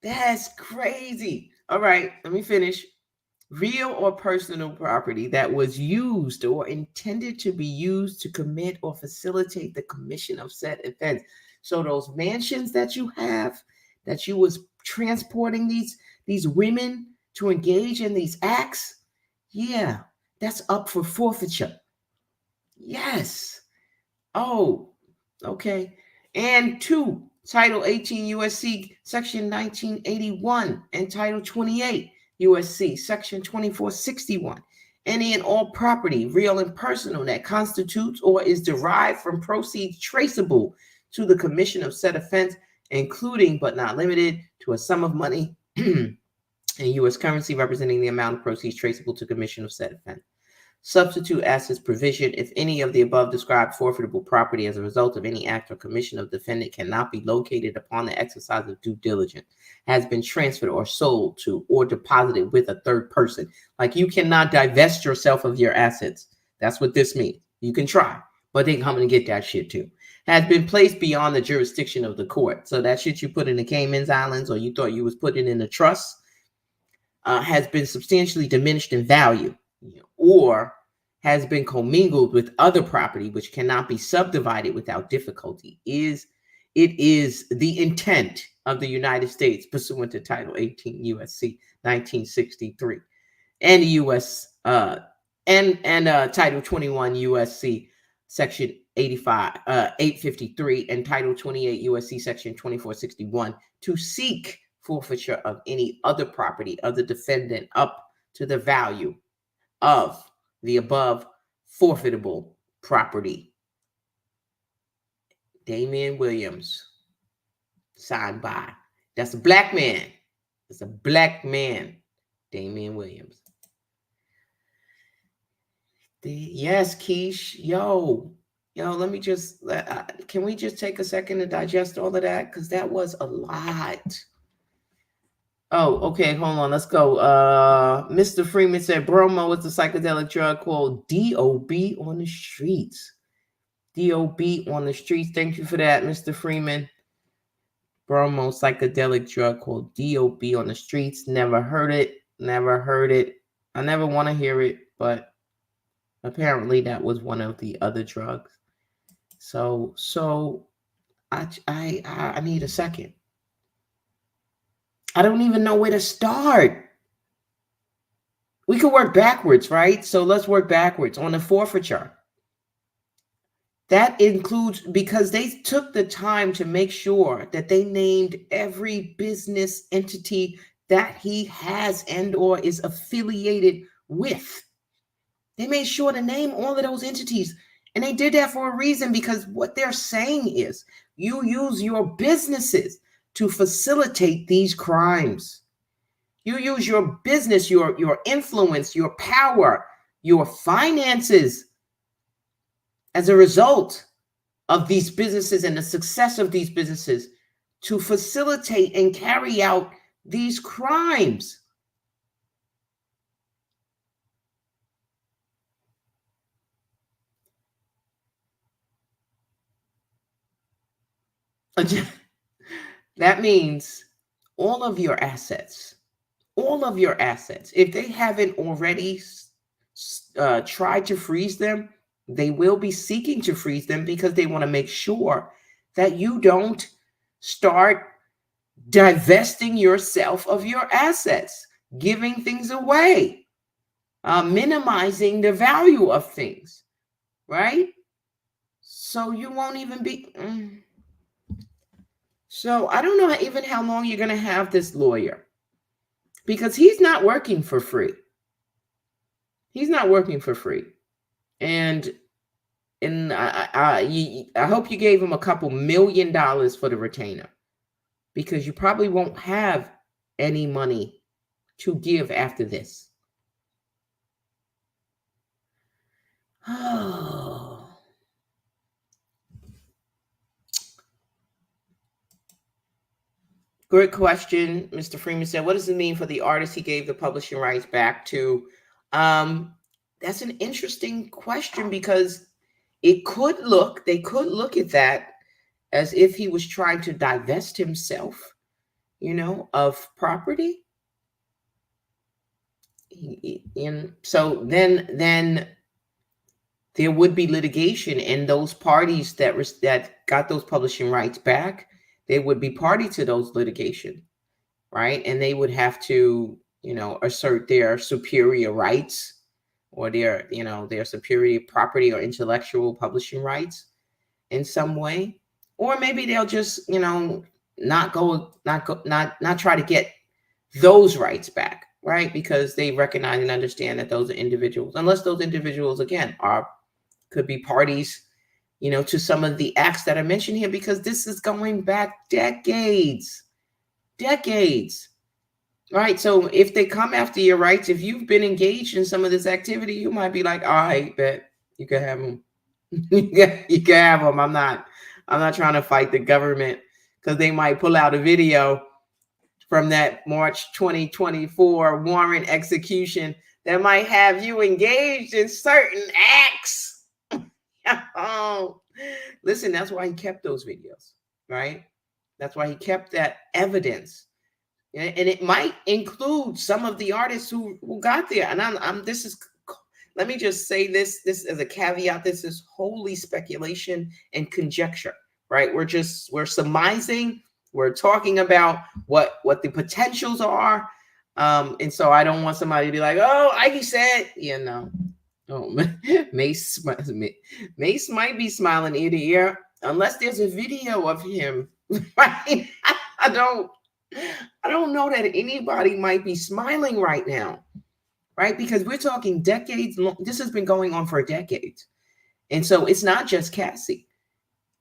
that's crazy. All right, let me finish. Real or personal property that was used or intended to be used to commit or facilitate the commission of said offense. So those mansions that you have, that you was transporting these women to engage in these acts, yeah, that's up for forfeiture. Yes. Oh, okay. And two, Title 18 USC Section 1981 and Title 28 USC Section 2461. Any and all property, real and personal, that constitutes or is derived from proceeds traceable to the commission of said offense, including but not limited to a sum of money in U.S. currency representing the amount of proceeds traceable to commission of said offense. Substitute assets provision. If any of the above described forfeitable property as a result of any act or commission of defendant cannot be located upon the exercise of due diligence, has been transferred or sold to or deposited with a third person. Like, you cannot divest yourself of your assets. That's what this means. You can try, but they come and get that shit too. Has been placed beyond the jurisdiction of the court. So that shit you put in the Cayman Islands, or you thought you was putting in a trust, has been substantially diminished in value, or has been commingled with other property which cannot be subdivided without difficulty. It is the intent of the United States pursuant to Title 18 USC 1963 and US and Title 21 USC Section 853 and Title 28 USC Section 2461 to seek forfeiture of any other property of the defendant up to the value of the above forfeitable property. Damian Williams, signed by. That's a black man. It's a black man, Damian Williams. Yes, Keish. Yo, let me just, can we just take a second to digest all of that? Because that was a lot. Oh, okay, hold on. Let's go. Mr. Freeman said bromo is a psychedelic drug called DOB on the streets. DOB on the streets. Thank you for that, Mr. Freeman. Bromo psychedelic drug called DOB on the streets. Never heard it. Never heard it. I never want to hear it, but apparently that was one of the other drugs. So I need a second. I don't even know where to start. We could work backwards, right? So let's work backwards on the forfeiture. That includes, because they took the time to make sure that they named every business entity that he has and or is affiliated with. They made sure to name all of those entities. And they did that for a reason, because what they're saying is you use your businesses to facilitate these crimes. You use your business, your influence, your power, your finances as a result of these businesses and the success of these businesses to facilitate and carry out these crimes. That means all of your assets, if they haven't already tried to freeze them, they will be seeking to freeze them, because they want to make sure that you don't start divesting yourself of your assets, giving things away, minimizing the value of things, right? So you won't even be... So I don't know even how long you're going to have this lawyer, because he's not working for free. He's not working for free. And I hope you gave him a couple $1 million for the retainer, because you probably won't have any money to give after this. Oh. Good question. Mr. Freeman said, what does it mean for the artist he gave the publishing rights back to? That's an interesting question, because they could look at that as if he was trying to divest himself, of property. And so then there would be litigation, and those parties that got those publishing rights back, they would be party to those litigation, right? And they would have to, assert their superior rights, or their superior property or intellectual publishing rights in some way. Or maybe they'll just, not try to get those rights back, right? Because they recognize and understand that those are individuals, unless those individuals, again, could be parties, to some of the acts that I mentioned here, because this is going back decades, right? So if they come after your rights, if you've been engaged in some of this activity, you might be like, all right, bet you can have them. You can have them. I'm not trying to fight the government, because they might pull out a video from that March 2024 warrant execution that might have you engaged in certain acts. Oh, listen, that's why he kept those videos, right? That's why he kept that evidence. And it might include some of the artists who got there. And let me just say this as a caveat. This is wholly speculation and conjecture, right? We're surmising. We're talking about what the potentials are. And so I don't want somebody to be like, oh, Ike said, oh, Mace might be smiling ear to ear, unless there's a video of him, right? I don't know that anybody might be smiling right now, right? Because we're talking decades long. This has been going on for decades. And so it's not just Cassie.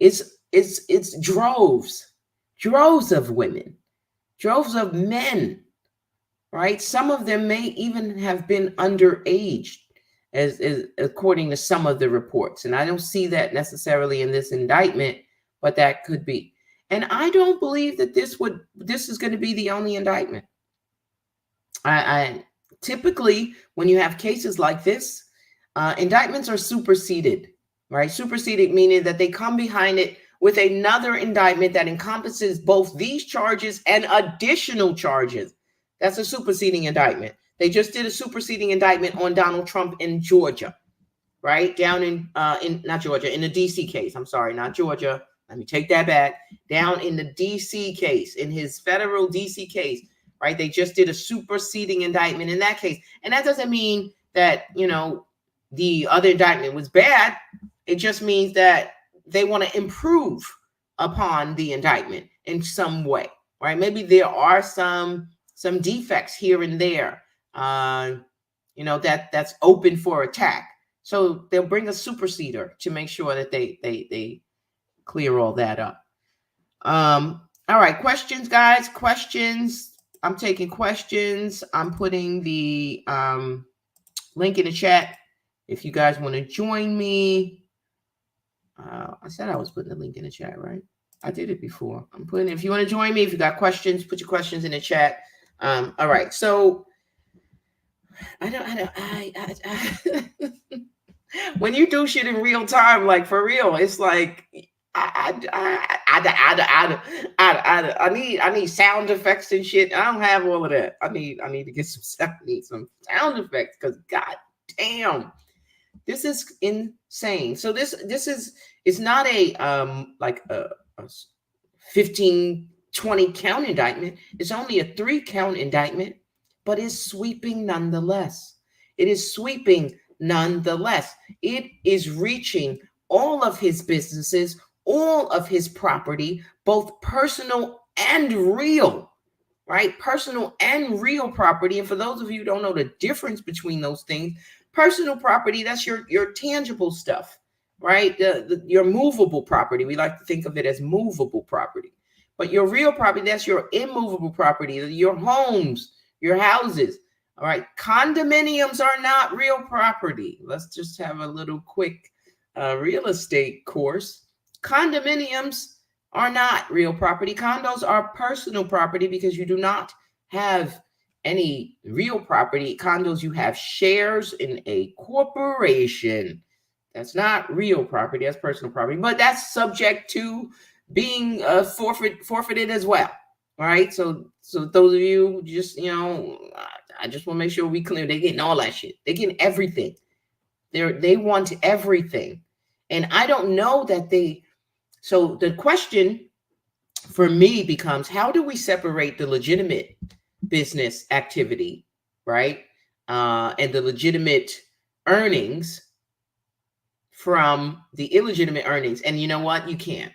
It's droves of women, droves of men, right? Some of them may even have been underage, as according to some of the reports. And I don't see that necessarily in this indictment, but that could be. And I don't believe that this is going to be the only indictment. I typically, when you have cases like this, indictments are superseded, right? Superseded meaning that they come behind it with another indictment that encompasses both these charges and additional charges. That's a superseding indictment. They just did a superseding indictment on Donald Trump in Georgia, right? Down in not Georgia, in the DC case. I'm sorry, not Georgia. Let me take that back. Down in the DC case, in his federal DC case, right? They just did a superseding indictment in that case. And that doesn't mean that, the other indictment was bad. It just means that they want to improve upon the indictment in some way, right? Maybe there are some defects here and there, that's open for attack. So they'll bring a superseder to make sure that they clear all that up. All right, questions, guys. Questions. I'm taking questions. I'm putting the link in the chat if you guys want to join me. I said I was putting the link in the chat, right? I did it before. I'm putting it. If you want to join me, if you got questions, put your questions in the chat. All right. So when you do shit in real time, like for real, it's like I need sound effects and shit. I don't have all of that. I need to get some sound effects, because god damn, this is insane. So this is not a like a 15, 20 count indictment. It's only a 3 count indictment, but it's sweeping nonetheless. It is sweeping nonetheless. It is reaching all of his businesses, all of his property, both personal and real, right? Personal and real property. And for those of you who don't know the difference between those things, personal property, that's your tangible stuff, right? Your movable property. We like to think of it as movable property. But your real property, that's your immovable property, your homes, your houses. All right. Condominiums are not real property. Let's just have a little quick real estate course. Condominiums are not real property. Condos are personal property because you do not have any real property. Condos, you have shares in a corporation. That's not real property. That's personal property, but that's subject to being forfeited as well. All right. So those of you just, I just want to make sure we clear. They're getting all that shit. They're getting everything. They want everything. And I don't know that so the question for me becomes, how do we separate the legitimate business activity, right? And the legitimate earnings from the illegitimate earnings? And you know what? You can't.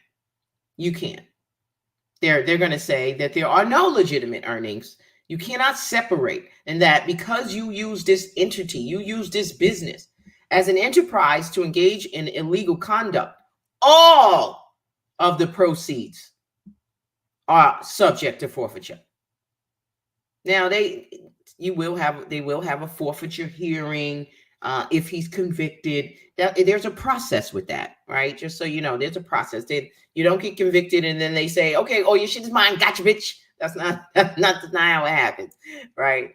They're going to say that there are no legitimate earnings. You cannot separate, and that because you use this entity, you use this business as an enterprise to engage in illegal conduct, all of the proceeds are subject to forfeiture. Now they will have a forfeiture hearing if he's convicted. There's a process with that, right? Just so you know, there's a process. You don't get convicted and then they say, okay, oh, your shit is mine, gotcha, bitch. That's not how it happens, right?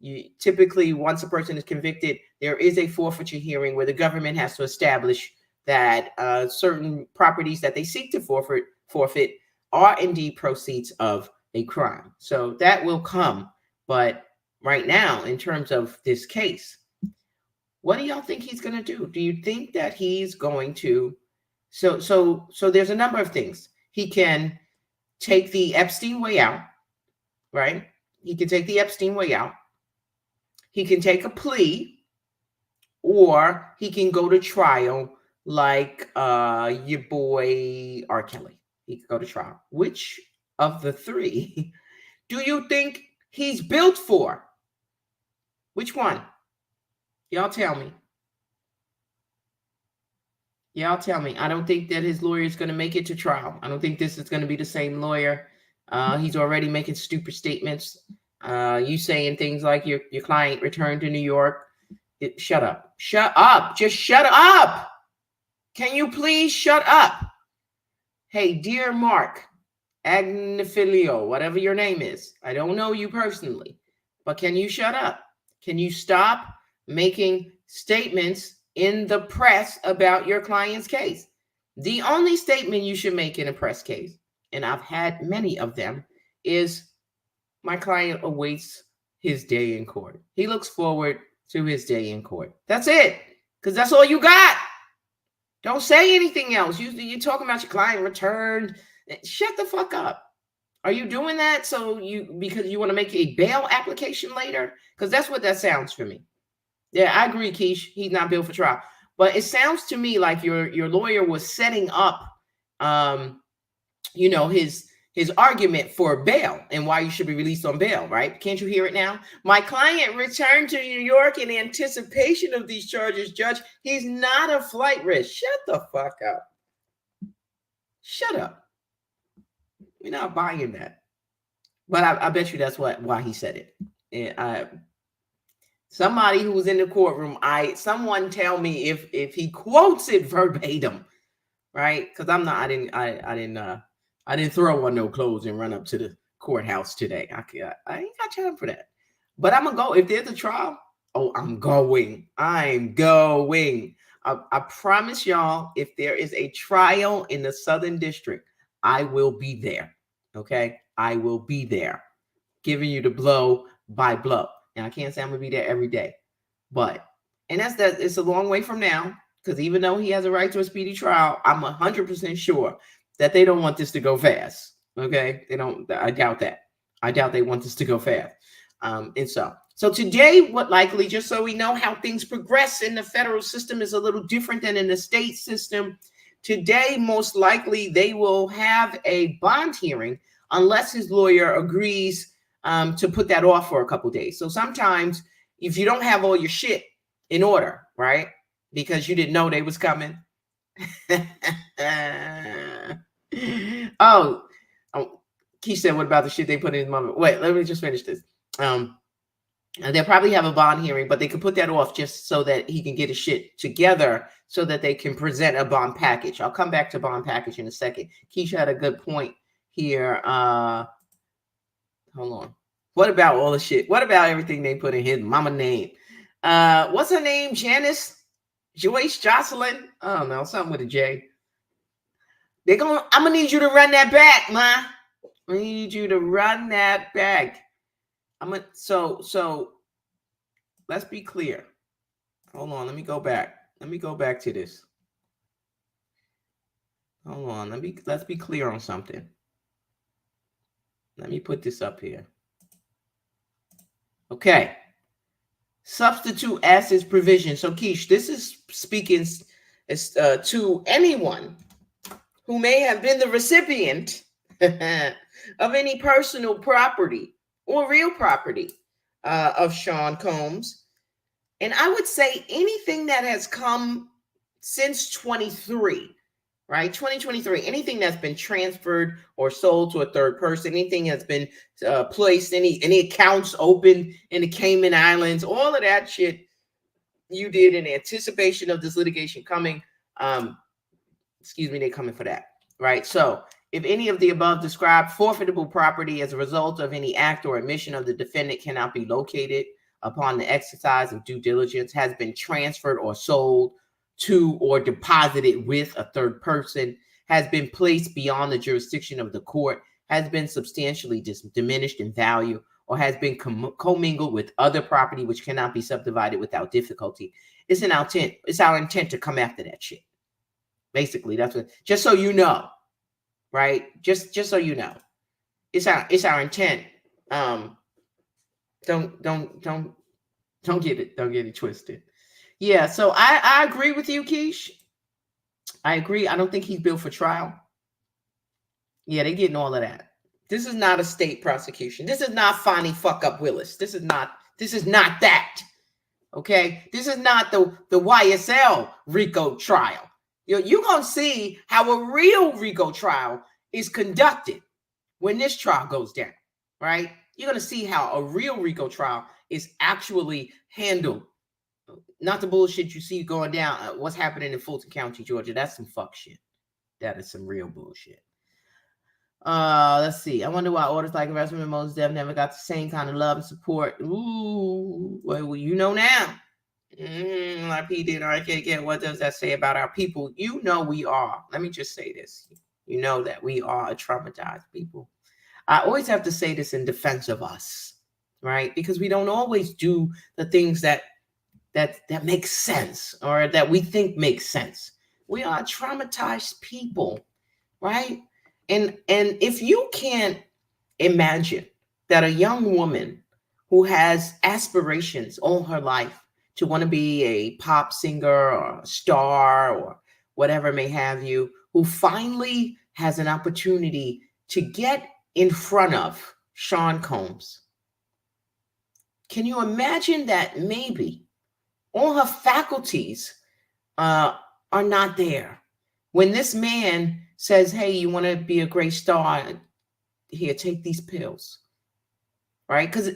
You typically, once a person is convicted, there is a forfeiture hearing where the government has to establish that certain properties that they seek to forfeit are indeed proceeds of a crime. So that will come. But right now, in terms of this case, what do y'all think he's going to do? Do you think that he's going to? So there's a number of things. He can take the Epstein way out, right? He can take the Epstein way out. He can take a plea, or he can go to trial like your boy R. Kelly. He could go to trial. Which of the three do you think he's built for? Which one? Y'all tell me. Y'all tell me. I don't think that his lawyer is going to make it to trial. I don't think this is going to be the same lawyer. He's already making stupid statements. You saying things like your client returned to New York. Shut up. Shut up. Just shut up. Can you please shut up? Hey, dear Mark Agnifilio, whatever your name is. I don't know you personally, but can you shut up? Can you stop making statements in the press about your client's case? The only statement you should make in a press case, and I've had many of them, is my client awaits his day in court. He looks forward to his day in court. That's it, because that's all you got. Don't say anything else. You're talking about your client returned. Shut the fuck up. Are you doing that because you want to make a bail application later? Because that's what that sounds for me. Yeah, I agree, Keish. He's not built for trial. But it sounds to me like your lawyer was setting up, his argument for bail and why you should be released on bail, right? Can't you hear it now? My client returned to New York in anticipation of these charges, Judge. He's not a flight risk. Shut the fuck up. Shut up. We're not buying that. But I bet you that's why he said it. And somebody who was in the courtroom, someone tell me if he quotes it verbatim, right? Because I didn't throw on no clothes and run up to the courthouse today. I ain't got time for that. But I'm gonna go. If there's a trial, I'm going. I'm going. I promise y'all, if there is a trial in the Southern District, I will be there. Okay, I will be there, giving you the blow by blow. And I can't say I'm gonna be there every day, but it's a long way from now, because even though he has a right to a speedy trial, I'm 100% sure that they don't want this to go fast. Okay, they don't. I doubt that. I doubt they want this to go fast. And so today, what likely, just so we know how things progress in the federal system, is a little different than in the state system. Today, most likely, they will have a bond hearing unless his lawyer agrees to put that off for a couple days. So sometimes, if you don't have all your shit in order, right, because you didn't know they was coming. Keith said, what about the shit they put in his mama? Wait, let me just finish this. They'll probably have a bond hearing, but they could put that off just so that he can get his shit together so that they can present a bond package. I'll come back to bond package in a second. Keisha had a good point here. Hold on. What about all the shit? What about everything they put in his mama name? What's her name? Janice? Joyce? Jocelyn? I don't know. Something with a J. I'm gonna need you to run that back, ma. I need you to run that back. So let's be clear. Hold on, let me go back. Let me go back to this. Hold on, let's be clear on something. Let me put this up here. Okay. Substitute assets provision. So Keish, this is speaking to anyone who may have been the recipient of any personal property or real property of Sean Combs. And I would say anything that has come since 23, right? 2023, anything that's been transferred or sold to a third person, anything that's been placed, any accounts open in the Cayman Islands, all of that shit you did in anticipation of this litigation coming. They're coming for that, right? So if any of the above described forfeitable property as a result of any act or admission of the defendant cannot be located upon the exercise of due diligence, has been transferred or sold to or deposited with a third person, has been placed beyond the jurisdiction of the court, has been substantially diminished in value, or has been commingled with other property which cannot be subdivided without difficulty, it's our intent to come after that shit. Basically, that's what, just so you know, right? Just so you know, it's our intent. Don't get it twisted. Yeah, so I agree with you, Keish. I agree. I don't think he's built for trial. Yeah, they're getting all of that. This is not a state prosecution. This is not Fonnie fuck up Willis. This is not that. Okay, this is not the YSL RICO trial. You're going to see how a real RICO trial is conducted when this trial goes down, right? You're going to see how a real RICO trial is actually handled. Not the bullshit you see going down. What's happening in Fulton County, Georgia? That's some fuck shit. That is some real bullshit. Let's see. I wonder why orders like arrest and Moses Def never got the same kind of love and support. Ooh, well, you know now. RP did RKK. What does that say about our people? You know we are. Let me just say this. You know that we are a traumatized people. I always have to say this in defense of us, right? Because we don't always do the things that make sense or that we think makes sense. We are traumatized people, right? And if you can't imagine that a young woman who has aspirations all her life to want to be a pop singer or a star or whatever may have you, who finally has an opportunity to get in front of Sean Combs, can you imagine that maybe all her faculties are not there when this man says, hey, you want to be a great star? Here, take these pills, right? Because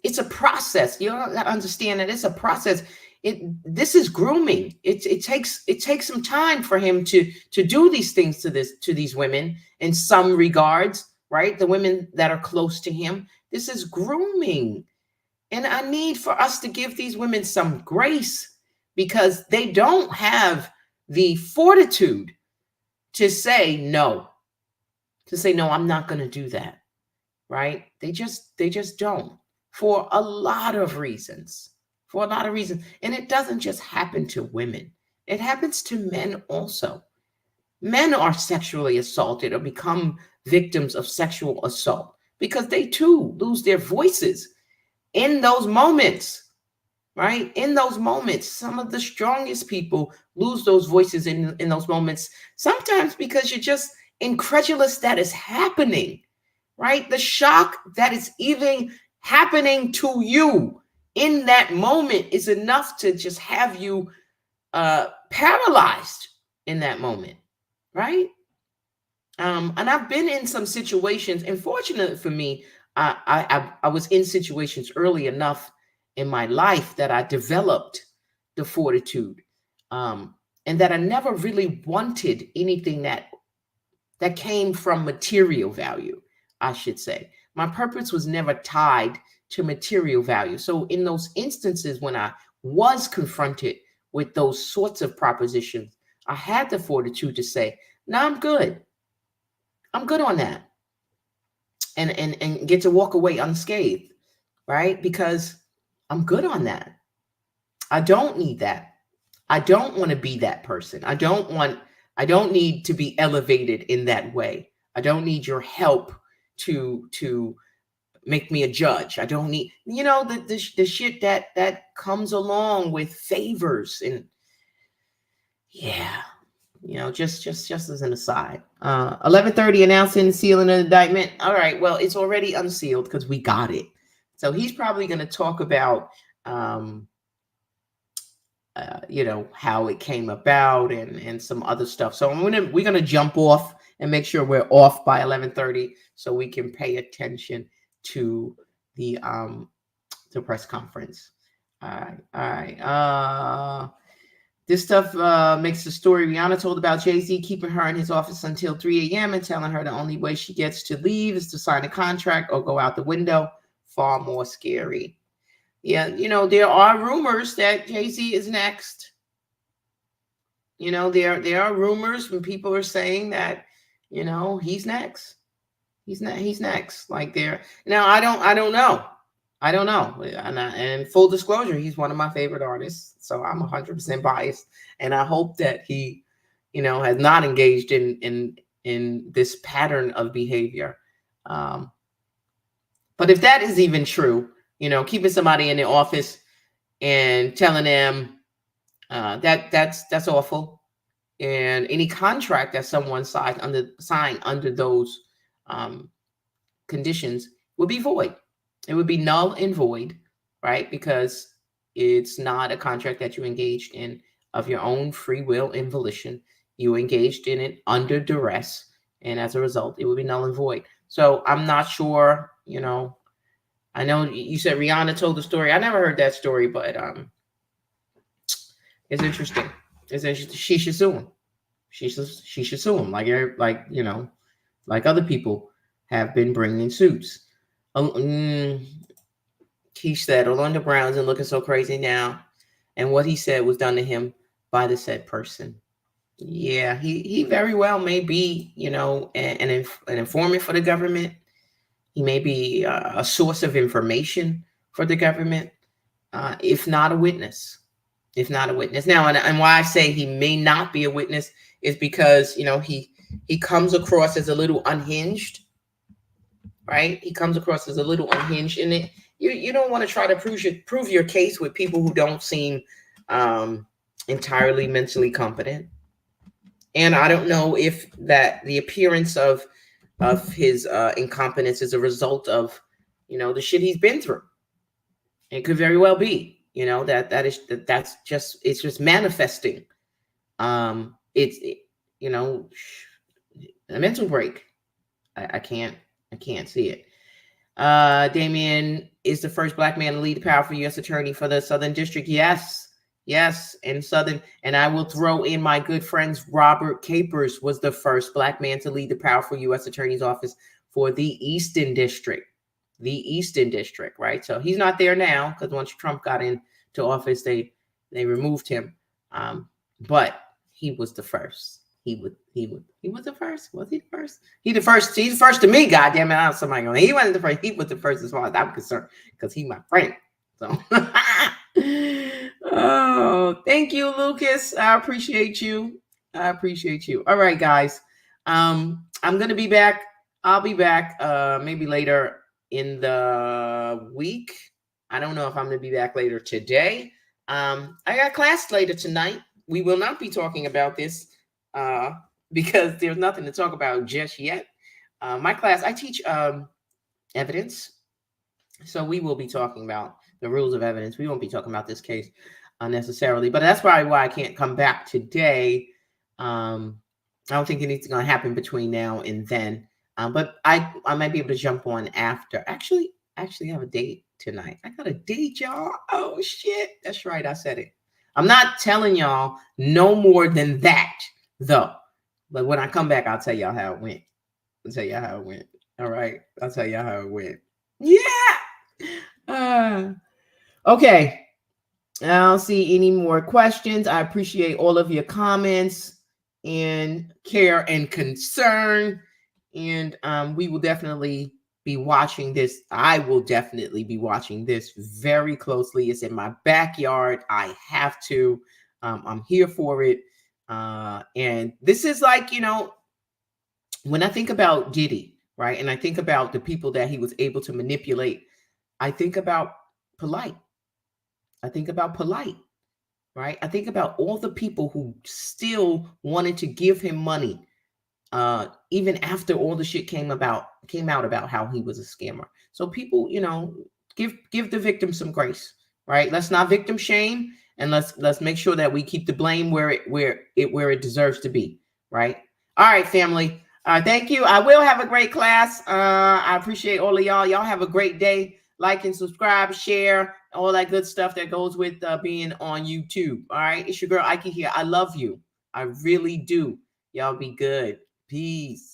it's a process. You got to understand that it's a process. This is grooming. It takes some time for him to do these things to these women in some regards, right? The women that are close to him. This is grooming. And I need for us to give these women some grace because they don't have the fortitude to say no. I'm not going to do that, right? They just don't, for a lot of reasons. And it doesn't just happen to women. It happens to men also. Men are sexually assaulted or become victims of sexual assault because they too lose their voices in those moments, right? In those moments, some of the strongest people lose those voices in those moments, sometimes because you're just incredulous that it's happening, right? The shock that it's even happening to you in that moment is enough to just have you paralyzed in that moment, right? And I've been in some situations, and fortunately for me, I was in situations early enough in my life that I developed the fortitude, and that I never really wanted anything that came from material value, I should say. My purpose was never tied to material value. So in those instances when I was confronted with those sorts of propositions, I had the fortitude to say, no, I'm good. I'm good on that. And get to walk away unscathed, right? Because I'm good on that. I don't need that. I don't want to be that person. I don't need to be elevated in that way. I don't need your help to make me a judge. I don't need, the shit that comes along with favors. And yeah, just as an aside. 11:30 announcing sealing the indictment. All right, well, it's already unsealed because we got it. So he's probably going to talk about how it came about and some other stuff. So we're gonna jump off and make sure we're off by 11:30 so we can pay attention to the press conference. All right. This stuff makes the story Rihanna told about Jay-Z keeping her in his office until 3 a.m. and telling her the only way she gets to leave is to sign a contract or go out the window. Far more scary. Yeah, there are rumors that Jay-Z is next. There are rumors when people are saying that, he's next. He's next. Like there. Now, I don't know. And full disclosure, he's one of my favorite artists. So I'm 100% biased. And I hope that he, has not engaged in this pattern of behavior. But if that is even true, keeping somebody in the office and telling them that's awful, and any contract that someone signed under those conditions would be void. It would be null and void, right? Because it's not a contract that you engaged in of your own free will and volition. You engaged in it under duress, and as a result, it would be null and void. So I'm not sure, I know you said Rihanna told the story. I never heard that story, but it's interesting. She should sue him. She should sue him, like other people have been bringing suits. He said Orlando Brown's and looking so crazy now, and what he said was done to him by the said person. Yeah, he very well may be, an informant for the government. He may be a source of information for the government, if not a witness. Now, and why I say he may not be a witness is because, he comes across as a little unhinged, right? He comes across as a little unhinged in it. You don't want to try to prove your case with people who don't seem entirely mentally competent. And I don't know if that the appearance of his incompetence is a result of, the shit he's been through. It could very well be, that's just manifesting. It's a mental break. I can't see it. Damien is the first Black man to lead the powerful U.S. attorney for the Southern District. Yes. And I will throw in my good friends. Robert Capers was the first Black man to lead the powerful U.S. attorney's office for the Eastern District. Right? So he's not there now because once Trump got into office, they removed him. But he was the first. He was the first. Was he the first? He's the first to me. Goddamn it! I'm somebody going. He wasn't the first. He was the first as far as I'm concerned because he's my friend. So, oh, thank you, Lucas. I appreciate you. All right, guys. I'm gonna be back. I'll be back. Maybe later in the week. I don't know if I'm gonna be back later today. I got class later tonight. We will not be talking about this because there's nothing to talk about just yet. My class, I teach evidence. So we will be talking about the rules of evidence. We won't be talking about this case necessarily, but that's probably why I can't come back today. I don't think anything's going to happen between now and then. But I might be able to jump on after. Actually, I have a date tonight. I got a date, y'all. Oh shit. That's right. I said it. I'm not telling y'all no more than that, though. But when I come back, I'll tell y'all how it went. I'll tell y'all how it went. All right. I'll tell y'all how it went. Yeah. Okay. I don't see any more questions. I appreciate all of your comments and care and concern. And we will definitely be watching this. I will definitely be watching this very closely. It's in my backyard. I have to. I'm here for it. And this is like, when I think about Diddy, right? And I think about the people that he was able to manipulate, I think about Polite. Right? I think about all the people who still wanted to give him money, even after all the shit came out about how he was a scammer. So people, give the victim some grace, right? Let's not victim shame, and let's make sure that we keep the blame where it deserves to be, right? All right, family. Thank you. I will have a great class. I appreciate all of y'all. Y'all have a great day. Like and subscribe, share, all that good stuff that goes with being on YouTube. All right. It's your girl Ike here. I love you. I really do. Y'all be good. Peace.